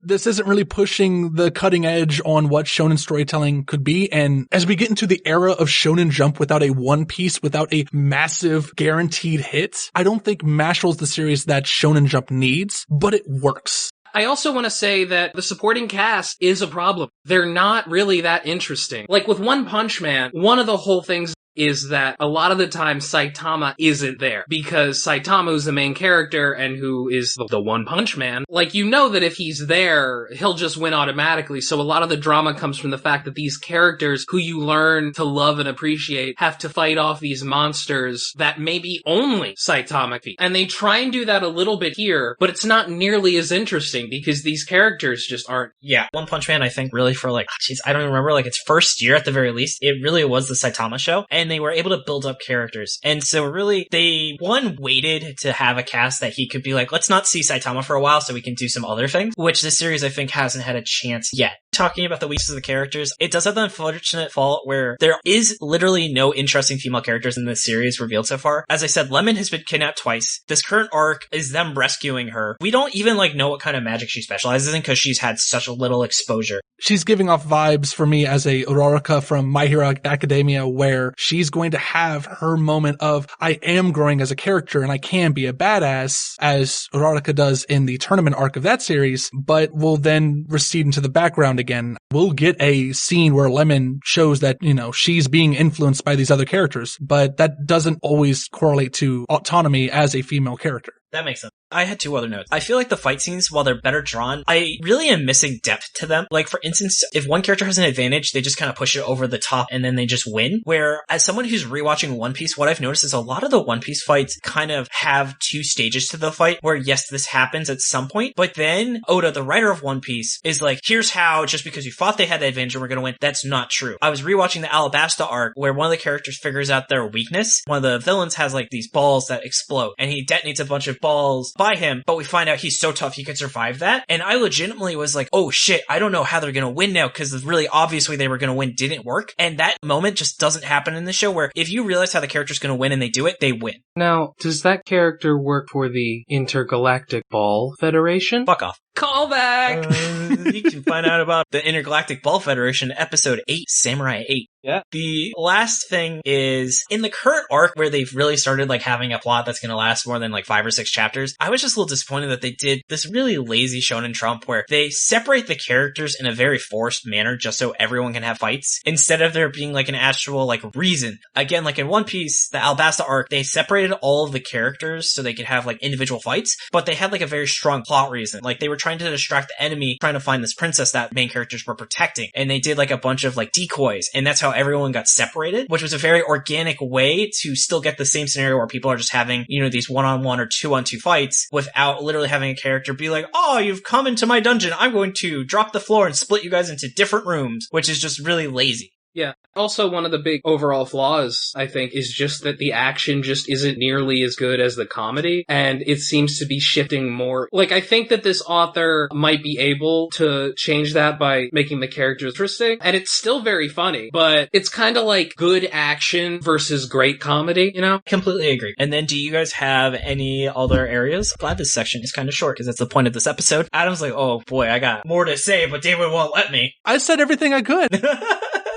This isn't really pushing the cutting edge on what shonen storytelling could be. And as we get into the era of Shonen Jump without a One Piece, without a massive guaranteed hit, I don't think Mashle's the series that Shonen Jump needs, but it works. I also want to say that the supporting cast is a problem. They're not really that interesting. Like with One Punch Man, one of the whole things is that a lot of the time Saitama isn't there because Saitama is the main character and who is the One Punch Man. Like, that if he's there, he'll just win automatically. So a lot of the drama comes from the fact that these characters who you learn to love and appreciate have to fight off these monsters that maybe only Saitama can. And they try and do that a little bit here, but it's not nearly as interesting because these characters just aren't. Yeah, One Punch Man, I think really for I don't even remember, its first year at the very least, it really was the Saitama show. And and they were able to build up characters. And so really, they, one, waited to have a cast that he could be like, let's not see Saitama for a while so we can do some other things, which this series I think hasn't had a chance yet. Talking about the weaknesses of the characters, it does have the unfortunate fault where there is literally no interesting female characters in this series revealed so far. As I said, Lemon has been kidnapped twice. This current arc is them rescuing her. We don't even know what kind of magic she specializes in because she's had such a little exposure. She's giving off vibes for me as a Uraraka from My Hero Academia, where she's going to have her moment of, I am growing as a character and I can be a badass, as Uraraka does in the tournament arc of that series, but will then recede into the background again. We'll get a scene where Lemon shows that, she's being influenced by these other characters, but that doesn't always correlate to autonomy as a female character. That makes sense. I had two other notes. I feel like the fight scenes, while they're better drawn, I really am missing depth to them. Like, for instance, if one character has an advantage, they just kind of push it over the top and then they just win. Where, as someone who's rewatching One Piece, what I've noticed is a lot of the One Piece fights kind of have two stages to the fight, where yes, this happens at some point, but then Oda, the writer of One Piece, is like, here's how, just because you thought they had the advantage and we're gonna win, that's not true. I was rewatching the Alabasta arc, where one of the characters figures out their weakness. One of the villains has these balls that explode, and he detonates a bunch of balls by him, but we find out he's so tough he could survive that. And I legitimately was like, oh shit, I don't know how they're gonna win now, because the really obvious way they were gonna win didn't work. And that moment just doesn't happen in the show, where if you realize how the character's gonna win and they do it, they win. Now, does that character work for the Intergalactic Ball Federation? Fuck off. Callback! You can find out about the Intergalactic Ball Federation, episode 8, Samurai 8. Yeah. The last thing is, in the current arc where they've really started having a plot that's going to last more than 5 or 6 chapters, I was just a little disappointed that they did this really lazy shonen trump where they separate the characters in a very forced manner just so everyone can have fights, instead of there being an actual reason. Again, in One Piece, the Alabasta arc, they separated all of the characters so they could have individual fights, but they had a very strong plot reason. They were trying to distract the enemy, trying to find this princess that main characters were protecting, and they did a bunch of decoys, and that's how everyone got separated, which was a very organic way to still get the same scenario where people are just having, these one-on-one or two-on-two fights without literally having a character be like, oh, you've come into my dungeon, I'm going to drop the floor and split you guys into different rooms, which is just really lazy. Yeah. Also, one of the big overall flaws, I think, is just that the action just isn't nearly as good as the comedy, and it seems to be shifting more. I think that this author might be able to change that by making the characters interesting, and it's still very funny, but it's kind of good action versus great comedy, Completely agree. And then, do you guys have any other areas? Glad this section is kind of short, because that's the point of this episode. Adam's like, oh boy, I got more to say, but David won't let me. I said everything I could.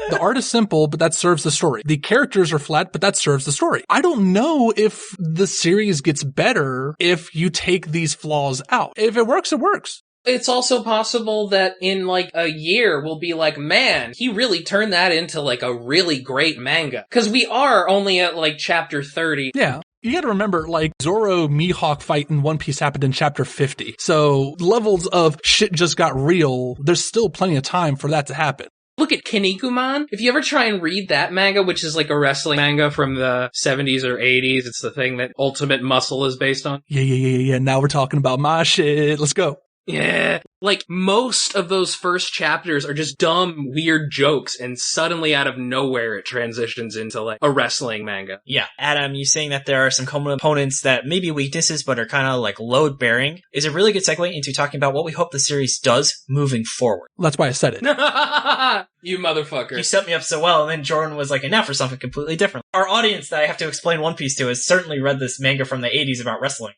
The art is simple, but that serves the story. The characters are flat, but that serves the story. I don't know if the series gets better if you take these flaws out. If it works, it works. It's also possible that in a year we'll be like, man, he really turned that into a really great manga. Because we are only at chapter 30. Yeah. You gotta remember, Zoro Mihawk fight in One Piece happened in chapter 50. So levels of shit just got real. There's still plenty of time for that to happen. Look at Kinnikuman. If you ever try and read that manga, which is a wrestling manga from the 70s or 80s, it's the thing that Ultimate Muscle is based on. Yeah. Now we're talking about my shit. Let's go. Yeah. Most of those first chapters are just dumb, weird jokes, and suddenly out of nowhere it transitions into a wrestling manga. Yeah. Adam, you saying that there are some components that may be weaknesses but are kind of load bearing is a really good segue into talking about what we hope the series does moving forward. That's why I said it. You motherfucker. You set me up so well, and then Jordan was like, and now for something completely different. Our audience that I have to explain One Piece to has certainly read this manga from the 80s about wrestling.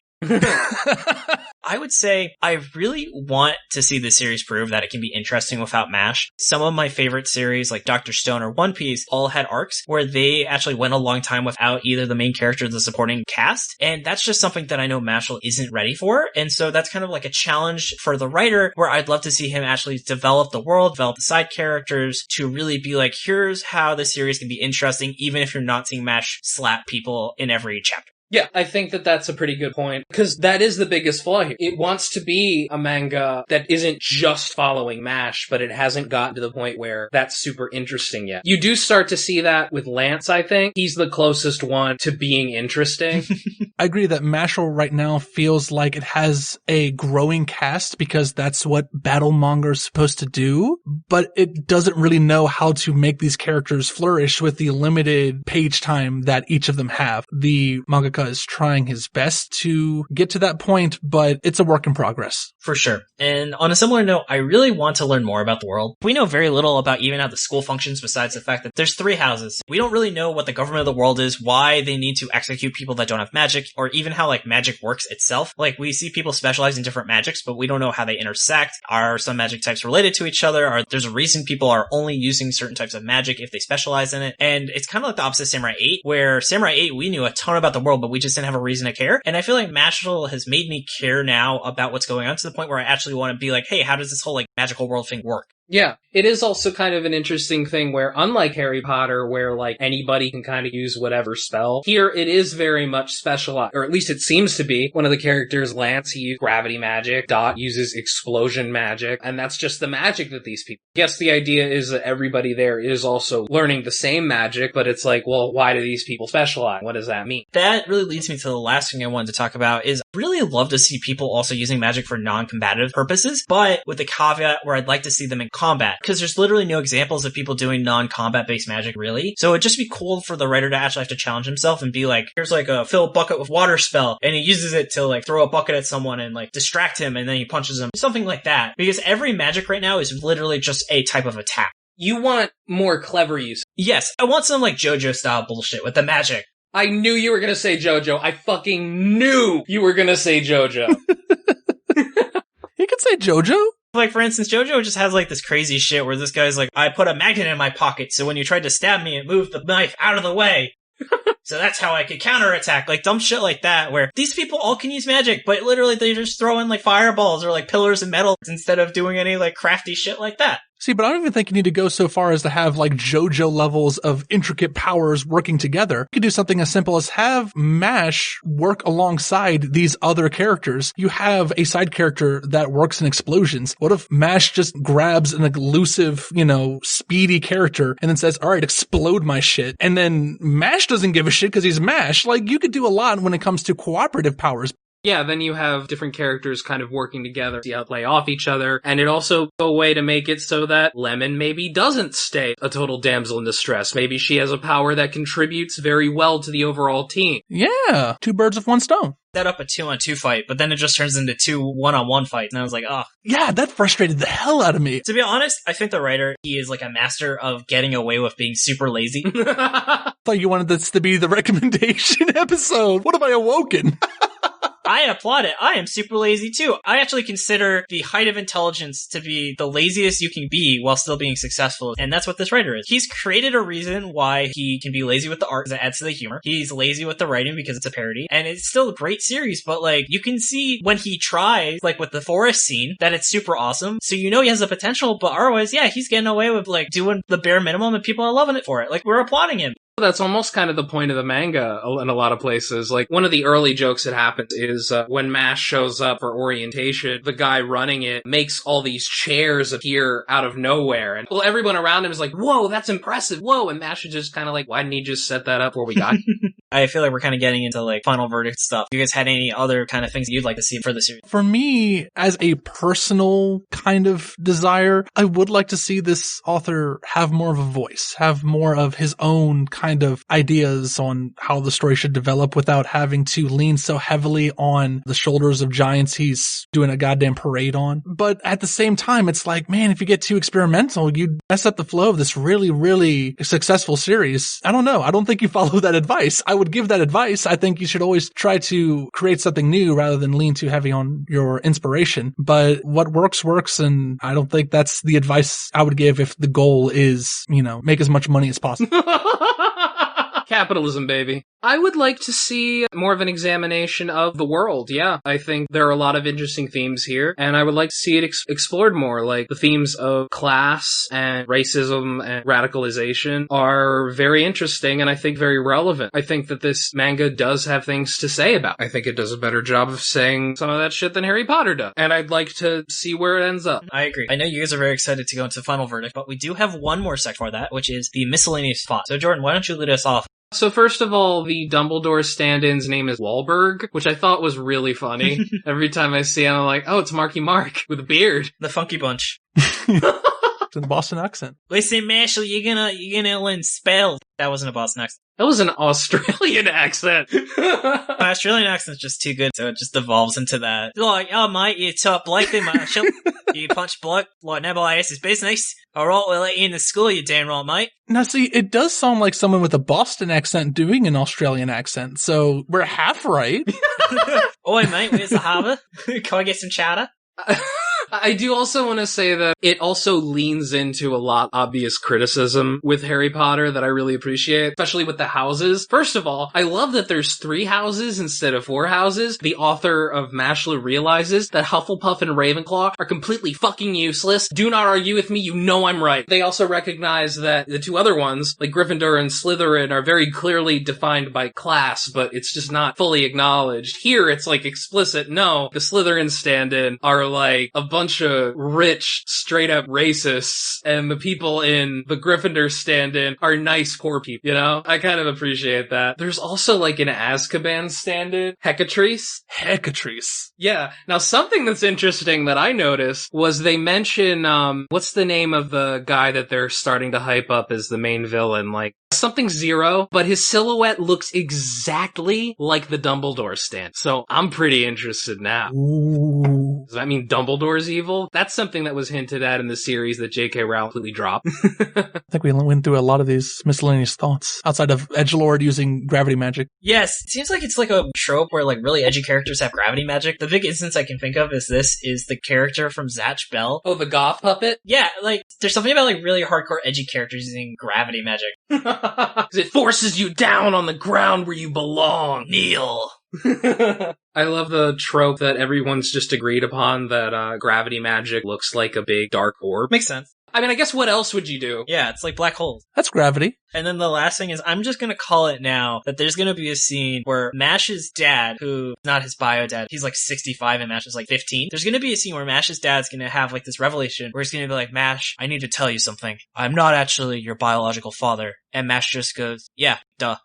I would say I really want to see the series prove that it can be interesting without MASH. Some of my favorite series, like Dr. Stone or One Piece, all had arcs where they actually went a long time without either the main character or the supporting cast. And that's just something that I know Mashle isn't ready for. And so that's kind of a challenge for the writer, where I'd love to see him actually develop the world, develop the side characters to really be here's how the series can be interesting, even if you're not seeing MASH slap people in every chapter. Yeah, I think that that's a pretty good point, because that is the biggest flaw here. It wants to be a manga that isn't just following MASH, but it hasn't gotten to the point where that's super interesting yet. You do start to see that with Lance, I think. He's the closest one to being interesting. I agree that Mashle right now feels like it has a growing cast because that's what battle manga is supposed to do, but it doesn't really know how to make these characters flourish with the limited page time that each of them have. The mangaka is trying his best to get to that point, but it's a work in progress. For sure. And on a similar note, I really want to learn more about the world. We know very little about even how the school functions besides the fact that there's 3 houses. We don't really know what the government of the world is, why they need to execute people that don't have magic, or even how like magic works itself. Like we see people specialize in different magics, but we don't know how they intersect. Are some magic types related to each other? There's a reason people are only using certain types of magic if they specialize in it. And it's kind of like the opposite of Samurai 8, where Samurai 8, we knew a ton about the world, but we just didn't have a reason to care. And I feel like Mashle has made me care now about what's going on to the point where I actually want to be like, hey, how does this whole like magical world thing work? Yeah, it is also kind of an interesting thing where, unlike Harry Potter, where, like, anybody can kind of use whatever spell, here it is very much specialized, or at least it seems to be. One of the characters, Lance, he uses gravity magic, Dot uses explosion magic, and that's just the magic that these people... I guess the idea is that everybody there is also learning the same magic, but it's like, well, why do these people specialize? What does that mean? That really leads me to the last thing I wanted to talk about is I really love to see people also using magic for non-combative purposes, but with the caveat where I'd like to see them in combat, because there's literally no examples of people doing non-combat based magic, really. So it'd just be cool for the writer to actually have to challenge himself and be like, here's like a fill a bucket with water spell, and he uses it to like throw a bucket at someone and like distract him, and then he punches him. Something like that. Because every magic right now is literally just a type of attack. You want more clever use. Yes, I want some like JoJo style bullshit with the magic. I knew you were gonna say JoJo. I fucking knew you were gonna say JoJo. You could say JoJo. Like, for instance, JoJo just has, like, this crazy shit where this guy's like, I put a magnet in my pocket, so when you tried to stab me, it moved the knife out of the way. So that's how I could counterattack. Like, dumb shit like that, where these people all can use magic, but literally they just throw in, like, fireballs or, like, pillars and metal instead of doing any, like, crafty shit like that. See, but I don't even think you need to go so far as to have like JoJo levels of intricate powers working together. You could do something as simple as have Mash work alongside these other characters. You have a side character that works in explosions. What if Mash just grabs an elusive, speedy character and then says, all right, explode my shit. And then Mash doesn't give a shit because he's Mash. Like, you could do a lot when it comes to cooperative powers. Yeah, then you have different characters kind of working together to play off each other, and it also a way to make it so that Lemon maybe doesn't stay a total damsel in distress. Maybe she has a power that contributes very well to the overall team. Yeah, 2 birds with 1 stone. Set up a 2-on-2 fight, but then it just turns into 2 1-on-1 fights, and I was like, oh. Yeah, that frustrated the hell out of me. To be honest, I think the writer, he is like a master of getting away with being super lazy. I thought you wanted this to be the recommendation episode. What have I awoken? I applaud it. I am super lazy too. I actually consider the height of intelligence to be the laziest you can be while still being successful. And that's what this writer is. He's created a reason why he can be lazy with the art because it adds to the humor. He's lazy with the writing because it's a parody. And it's still a great series, but like you can see when he tries, like with the forest scene, that it's super awesome. So you know he has the potential, but otherwise, yeah, he's getting away with like doing the bare minimum and people are loving it for it. Like we're applauding him. That's almost kind of the point of the manga in a lot of places. Like, one of the early jokes that happens is when Mash shows up for orientation, the guy running it makes all these chairs appear out of nowhere. And well, everyone around him is like, whoa, that's impressive, whoa. And Mash is just kind of like, why didn't he just set that up where we got I feel like we're kind of getting into like final verdict stuff. You guys had any other kind of things you'd like to see for the series? For me, as a personal kind of desire, I would like to see this author have more of a voice, have more of his own kind of ideas on how the story should develop without having to lean so heavily on the shoulders of giants he's doing a goddamn parade on. But at the same time, it's like, man, if you get too experimental, you mess up the flow of this really, really successful series. I don't know. I don't think you follow that advice. I would give that advice. I think you should always try to create something new rather than lean too heavy on your inspiration. But what works, works. And I don't think that's the advice I would give if the goal is, make as much money as possible. Capitalism, baby. I would like to see more of an examination of the world, yeah. I think there are a lot of interesting themes here, and I would like to see it explored more, like the themes of class and racism and radicalization are very interesting and I think very relevant. I think that this manga does have things to say about it. I think it does a better job of saying some of that shit than Harry Potter does, and I'd like to see where it ends up. I agree. I know you guys are very excited to go into final verdict, but we do have one more section for that, which is the miscellaneous plot. So Jordan, why don't you lead us off? So first of all, the Dumbledore stand-in's name is Wahlberg, which I thought was really funny. Every time I see him, I'm like, oh, it's Marky Mark with a beard. The Funky Bunch. In the Boston accent. Listen, Mashle, you're gonna learn spells. That wasn't a Boston accent. That was an Australian accent. My Australian accent's just too good, so it just evolves into that. Like, oh mate, you top Blakely, Marshall. You punch bloke like nobody else's business. Alright, we'll let you in the school, you damn right, mate. Now, see, it does sound like someone with a Boston accent doing an Australian accent, so we're half right. Oi, mate, where's the harbour? Can I get some chowder? I do also want to say that it also leans into a lot obvious criticism with Harry Potter that I really appreciate, especially with the houses. First of all, I love that there's 3 houses instead of 4 houses. The author of Mashle realizes that Hufflepuff and Ravenclaw are completely fucking useless. Do not argue with me, you know I'm right. They also recognize that the 2 other ones, like Gryffindor and Slytherin, are very clearly defined by class, but it's just not fully acknowledged. Here, it's like explicit, no, the Slytherin stand-in are like a bunch of rich, straight-up racists, and the people in the Gryffindor stand-in are nice, poor people, you know? I kind of appreciate that. There's also, like, an Azkaban stand-in, Hecatrice. Yeah. Now, something that's interesting that I noticed was they mention, what's the name of the guy that they're starting to hype up as the main villain? Like, something Zero, but his silhouette looks exactly like the Dumbledore stand. So I'm pretty interested now. Ooh. Does that mean Dumbledore's evil? That's something that was hinted at in the series that J.K. Rowling completely dropped. I think we went through a lot of these miscellaneous thoughts outside of edgelord using gravity magic. Yes, it seems like it's like a trope where like really edgy characters have gravity magic. The big instance I can think of is the character from Zatch Bell. Oh, the goth puppet? Yeah, like there's something about like really hardcore edgy characters using gravity magic. Because it forces you down on the ground where you belong. Kneel. I love the trope that everyone's just agreed upon that gravity magic looks like a big dark orb. Makes sense. I mean, I guess what else would you do? Yeah, it's like black holes. That's gravity. And then the last thing is, I'm just gonna call it now that there's gonna be a scene where Mash's dad, who's not his bio dad, he's like 65 and Mash is like 15. There's gonna be a scene where Mash's dad's gonna have like this revelation where he's gonna be like, Mash, I need to tell you something. I'm not actually your biological father. And Mash just goes, yeah, duh.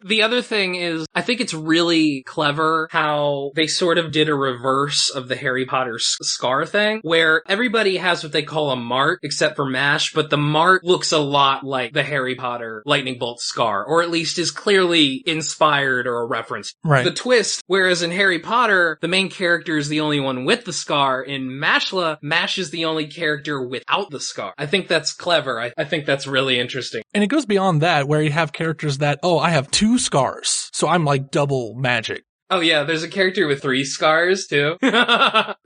The other thing is, I think it's really clever how they sort of did a reverse of the Harry Potter scar thing, where everybody has what they call a mark, except for Mash, but the mark looks a lot like the Harry Potter lightning bolt scar, or at least is clearly inspired or a reference. Right. The twist, whereas in Harry Potter, the main character is the only one with the scar, in Mashle, Mash is the only character without the scar. I think that's clever. I think that's really interesting. And it goes beyond that, where you have characters that, oh, I have 2 scars, so I'm like double magic. Oh yeah, there's a character with 3 scars, too.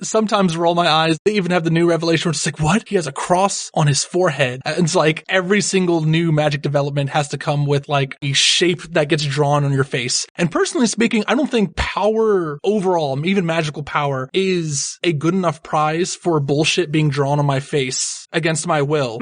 Sometimes roll my eyes. They even have the new revelation where it's like, what? He has a cross on his forehead. And it's like every single new magic development has to come with like a shape that gets drawn on your face. And personally speaking, I don't think power overall, even magical power, is a good enough prize for bullshit being drawn on my face against my will.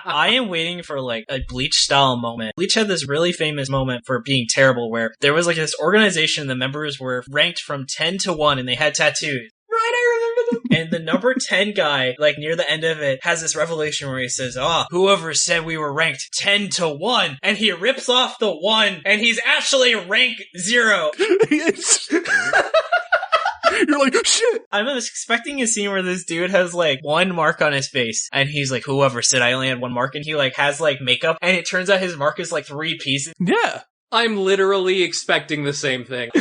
I am waiting for like a Bleach style moment. Bleach had this really famous moment for being terrible where there was like this organization, the members were ranked from 10 to 1 and they had tattoos. Right, I remember them. And the number 10 guy, like near the end of it, has this revelation where he says, whoever said we were ranked 10 to 1, and he rips off the 1 and he's actually rank 0. You're like, shit. I was expecting a scene where this dude has like 1 mark on his face and he's like, whoever said I only had 1 mark, and he like has like makeup and it turns out his mark is like 3 pieces. Yeah. I'm literally expecting the same thing.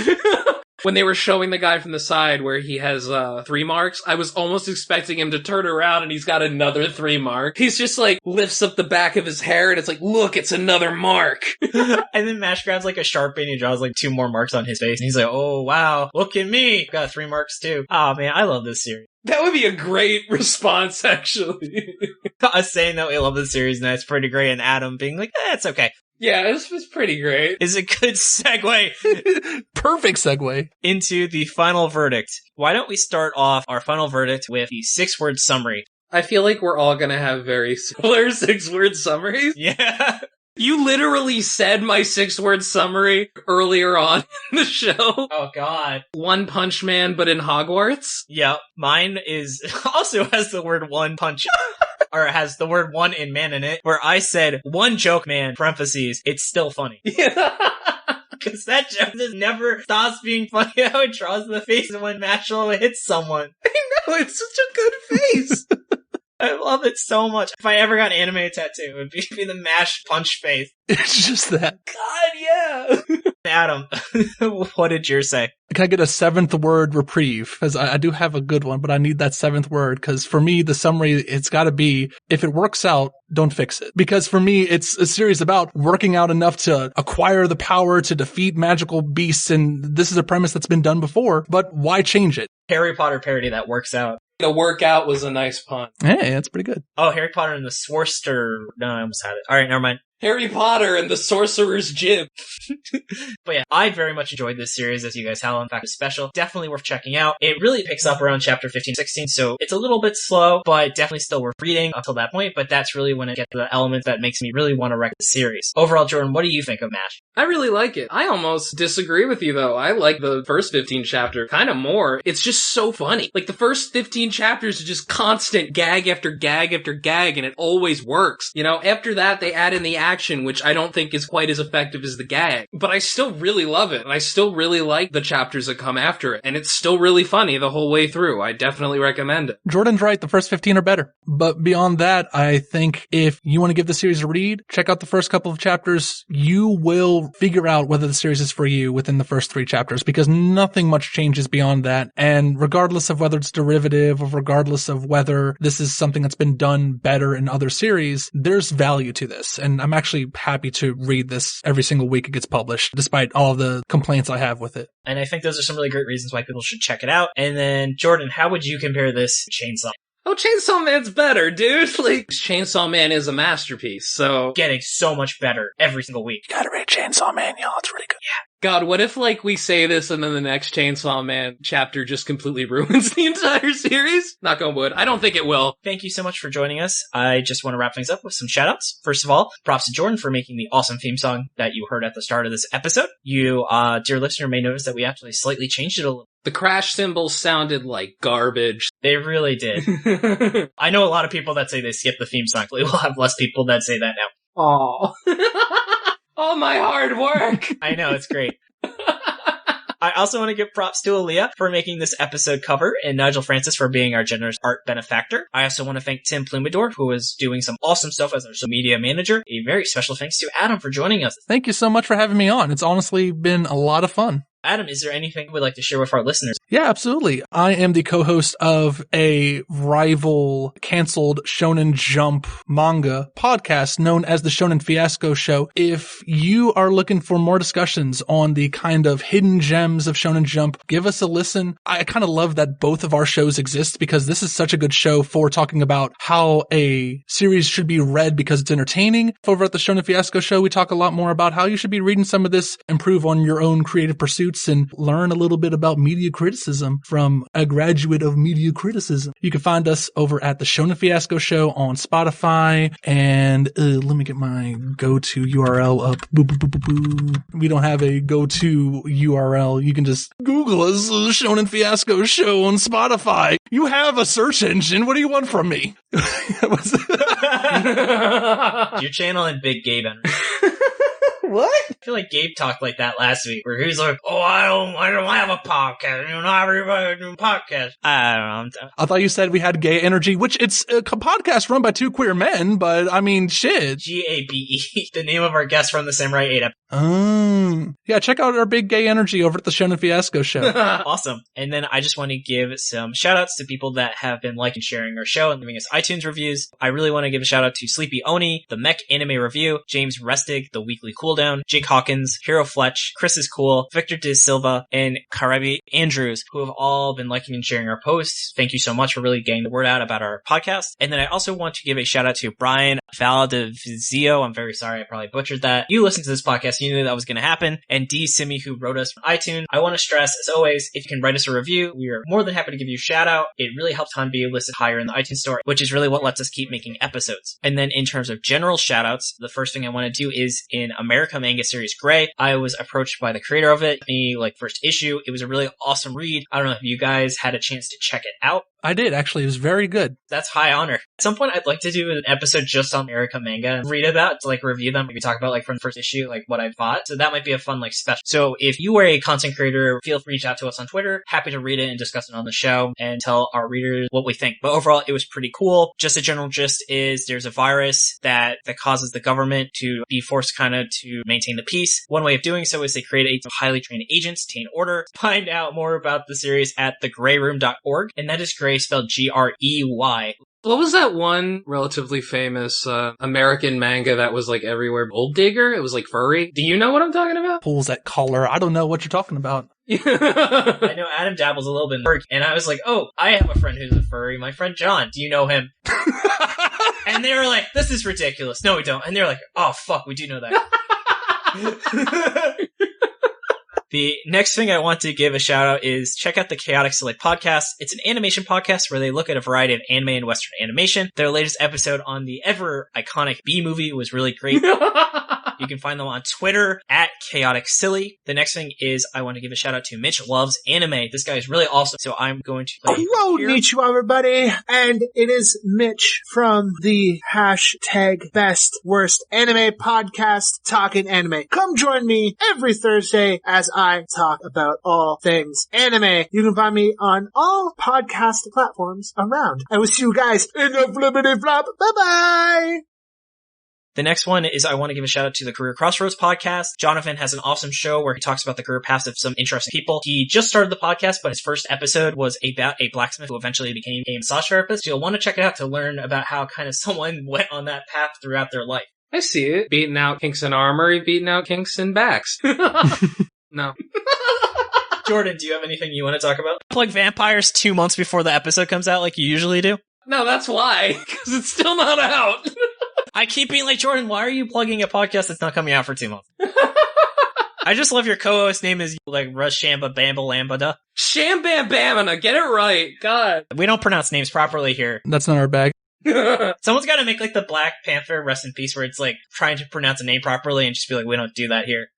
When they were showing the guy from the side where he has 3 marks, I was almost expecting him to turn around and he's got another 3 mark. He's just like lifts up the back of his hair and it's like, look, it's another mark. And then Mash grabs like a Sharpie and he draws like 2 more marks on his face. And he's like, oh wow, look at me. I've got 3 marks too. Oh man, I love this series. That would be a great response, actually. Us saying that we love this series and that's pretty great, and Adam being like, it's okay. Yeah, this was pretty great. Is a good segue. Perfect segue. Into the final verdict. Why don't we start off our final verdict with the 6-word summary? I feel like we're all gonna have very similar 6-word summaries. Yeah. You literally said my 6-word summary earlier on in the show. Oh god. One Punch Man, but in Hogwarts? Yeah, mine is also has the word one punch. or it has the word one in man in it, where I said one joke man, parentheses, it's still funny. Because that joke just never stops being funny how it draws the face when Mashle hits someone. I know, it's such a good face. I love it so much. If I ever got an anime tattoo, it would be the mash punch face. It's just that. God, yeah. Adam, what did yours say? Can I get a 7th word reprieve? Because I do have a good one, but I need that 7th word. Because for me, the summary, it's got to be, if it works out, don't fix it. Because for me, it's a series about working out enough to acquire the power to defeat magical beasts. And this is a premise that's been done before, but why change it? Harry Potter parody that works out. The workout was a nice pun. Hey, that's pretty good. Oh, Harry Potter and the Sworster. No, I almost had it. All right, never mind. Harry Potter and the Sorcerer's Gym. But yeah, I very much enjoyed this series, as you guys have. In fact, it's special. Definitely worth checking out. It really picks up around chapter 15, 16, so it's a little bit slow, but definitely still worth reading until that point. But that's really when it gets to the element that makes me really want to wreck the series. Overall, Jordan, what do you think of MASH? I really like it. I almost disagree with you, though. I like the first 15 chapter kind of more. It's just so funny. Like, the first 15 chapters are just constant gag after gag after gag, and it always works. You know, after that, they add in the action, which I don't think is quite as effective as the gag. But I still really love it, and I still really like the chapters that come after it, and it's still really funny the whole way through. I definitely recommend it. Jordan's right, the first 15 are better. But beyond that, I think if you want to give the series a read, check out the first couple of chapters. You will figure out whether the series is for you within the first 3 chapters, because nothing much changes beyond that. And regardless of whether it's derivative, or regardless of whether this is something that's been done better in other series, there's value to this. And I'm actually happy to read this every single week it gets published, despite all the complaints I have with it. And I think those are some really great reasons why people should check it out. And then, Jordan, how would you compare this to Chainsaw? Oh, Chainsaw Man's better, dude. Like, Chainsaw Man is a masterpiece, so... Getting so much better every single week. You gotta read Chainsaw Man, y'all. It's really good. Yeah. God, what if, like, we say this and then the next Chainsaw Man chapter just completely ruins the entire series? Knock on wood. I don't think it will. Thank you so much for joining us. I just want to wrap things up with some shoutouts. First of all, props to Jordan for making the awesome theme song that you heard at the start of this episode. You, dear listener, may notice that we actually slightly changed it a little. The crash cymbals sounded like garbage. They really did. I know a lot of people that say they skip the theme song. We'll have less people that say that now. Aw. All my hard work. I know, it's great. I also want to give props to Aaliyah for making this episode cover and Nigel Francis for being our generous art benefactor. I also want to thank Tim Plumador, who is doing some awesome stuff as our social media manager. A very special thanks to Adam for joining us. Thank you so much for having me on. It's honestly been a lot of fun. Adam, is there anything you would like to share with our listeners? Yeah, absolutely. I am the co-host of a rival canceled Shonen Jump manga podcast known as the Shonen Fiasco Show. If you are looking for more discussions on the kind of hidden gems of Shonen Jump, give us a listen. I kind of love that both of our shows exist because this is such a good show for talking about how a series should be read because it's entertaining. Over at the Shonen Fiasco Show, we talk a lot more about how you should be reading some of this, improve on your own creative pursuits, and learn a little bit about media criticism from a graduate of media criticism. You can find us over at the Shonen Fiasco Show on Spotify, and let me get my go-to URL up. Boo, boo, boo, boo, boo. We don't have a go-to URL. You can just Google us, Shonen Fiasco Show on Spotify. You have a search engine. What do you want from me? You're channeling Big Gabe energy. What? I feel like Gabe talked like that last week, where he was like, "Oh, I don't have a podcast. You know, not everybody doing podcasts." I don't know. I thought you said we had gay energy, which it's a podcast run by 2 queer men, but I mean, shit. GABE, the name of our guest from the Samurai 8 episode. Yeah, check out our big gay energy over at the Shonen Fiasco Show. Awesome. And then I just want to give some shout outs to people that have been liking and sharing our show and giving us iTunes reviews. I really want to give a shout out to Sleepy Oni, the Mech Anime Review, James Restig, the Weekly Cooldown, Jake Hawkins, Hero Fletch, Chris is Cool, Victor De Silva, and Karabi Andrews, who have all been liking and sharing our posts. Thank you so much for really getting the word out about our podcast. And then I also want to give a shout out to Brian Valdivizio. I'm very sorry, I probably butchered that. You listened to this podcast, you knew that was going to happen. And D. Simi, who wrote us from iTunes. I want to stress, as always, if you can write us a review, we are more than happy to give you a shout out. It really helps Han be listed higher in the iTunes store, which is really what lets us keep making episodes. And then in terms of general shout outs, the first thing I want to do is in America-Manga series Gray. I was approached by the creator of it, first issue. It was a really awesome read. I don't know if you guys had a chance to check it out, I did, actually. It was very good. That's high honor. At some point, I'd like to do an episode just on American-Manga and read about, to like review them. Maybe talk about like from the first issue, like what I thought. So that might be a fun like special. So if you are a content creator, feel free to reach out to us on Twitter. Happy to read it and discuss it on the show and tell our readers what we think. But overall, it was pretty cool. Just a general gist is there's a virus that causes the government to be forced kind of to maintain the peace. One way of doing so is they create a highly trained agents to maintain order. Find out more about the series at thegreyroom.org, and that is Grey spelled Grey. What was that one relatively famous American manga that was like everywhere? Gold Digger? It was like furry. Do you know what I'm talking about? Pulls that collar. I don't know what you're talking about. I know Adam dabbles a little bit in furry, and I was like, oh, I have a friend who's a furry. My friend John. Do you know him? And they were like, this is ridiculous. No, we don't. And they're like, oh, fuck, we do know that. The next thing I want to give a shout out is check out the Chaotic Silly podcast. It's an animation podcast where they look at a variety of anime and Western animation. Their latest episode on the ever iconic Bee movie was really great. You can find them on Twitter at Chaotic Silly. The next thing is I want to give a shout out to Mitch Loves Anime. This guy is really awesome. So I'm going to play Hello, Konnichiwa, everybody. And it is Mitch from the hashtag best worst anime podcast, TalkinAnime. Come join me every Thursday as I talk about all things anime. You can find me on all podcast platforms around. I will see you guys in the flippity flop. Bye bye. The next one is I want to give a shout out to the Career Crossroads podcast. Jonathan has an awesome show where he talks about the career paths of some interesting people. He just started the podcast, but his first episode was about a blacksmith who eventually became a massage therapist. So you'll want to check it out to learn about how kind of someone went on that path throughout their life. I see it. Beating out kinks in armor, beating out kinks in backs. No. Jordan, do you have anything you want to talk about? Plug vampires 2 months before the episode comes out like you usually do? No, that's why. Because it's still not out. I keep being like, Jordan, why are you plugging a podcast that's not coming out for 2 months? I just love your co-host name is like Rush Shamba Bamba Lambada. Shambam Bamana, get it right. God. We don't pronounce names properly here. That's not our bag. Someone's got to make like the Black Panther Rest in Peace where it's like trying to pronounce a name properly and just be like, we don't do that here.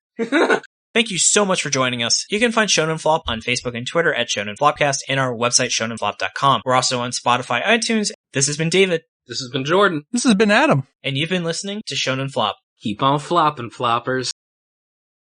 Thank you so much for joining us. You can find Shonen Flop on Facebook and Twitter at Shonen Flopcast and our website shonenflop.com. We're also on Spotify, iTunes. This has been David. This has been Jordan. This has been Adam. And you've been listening to Shonen Flop. Keep on flopping, floppers.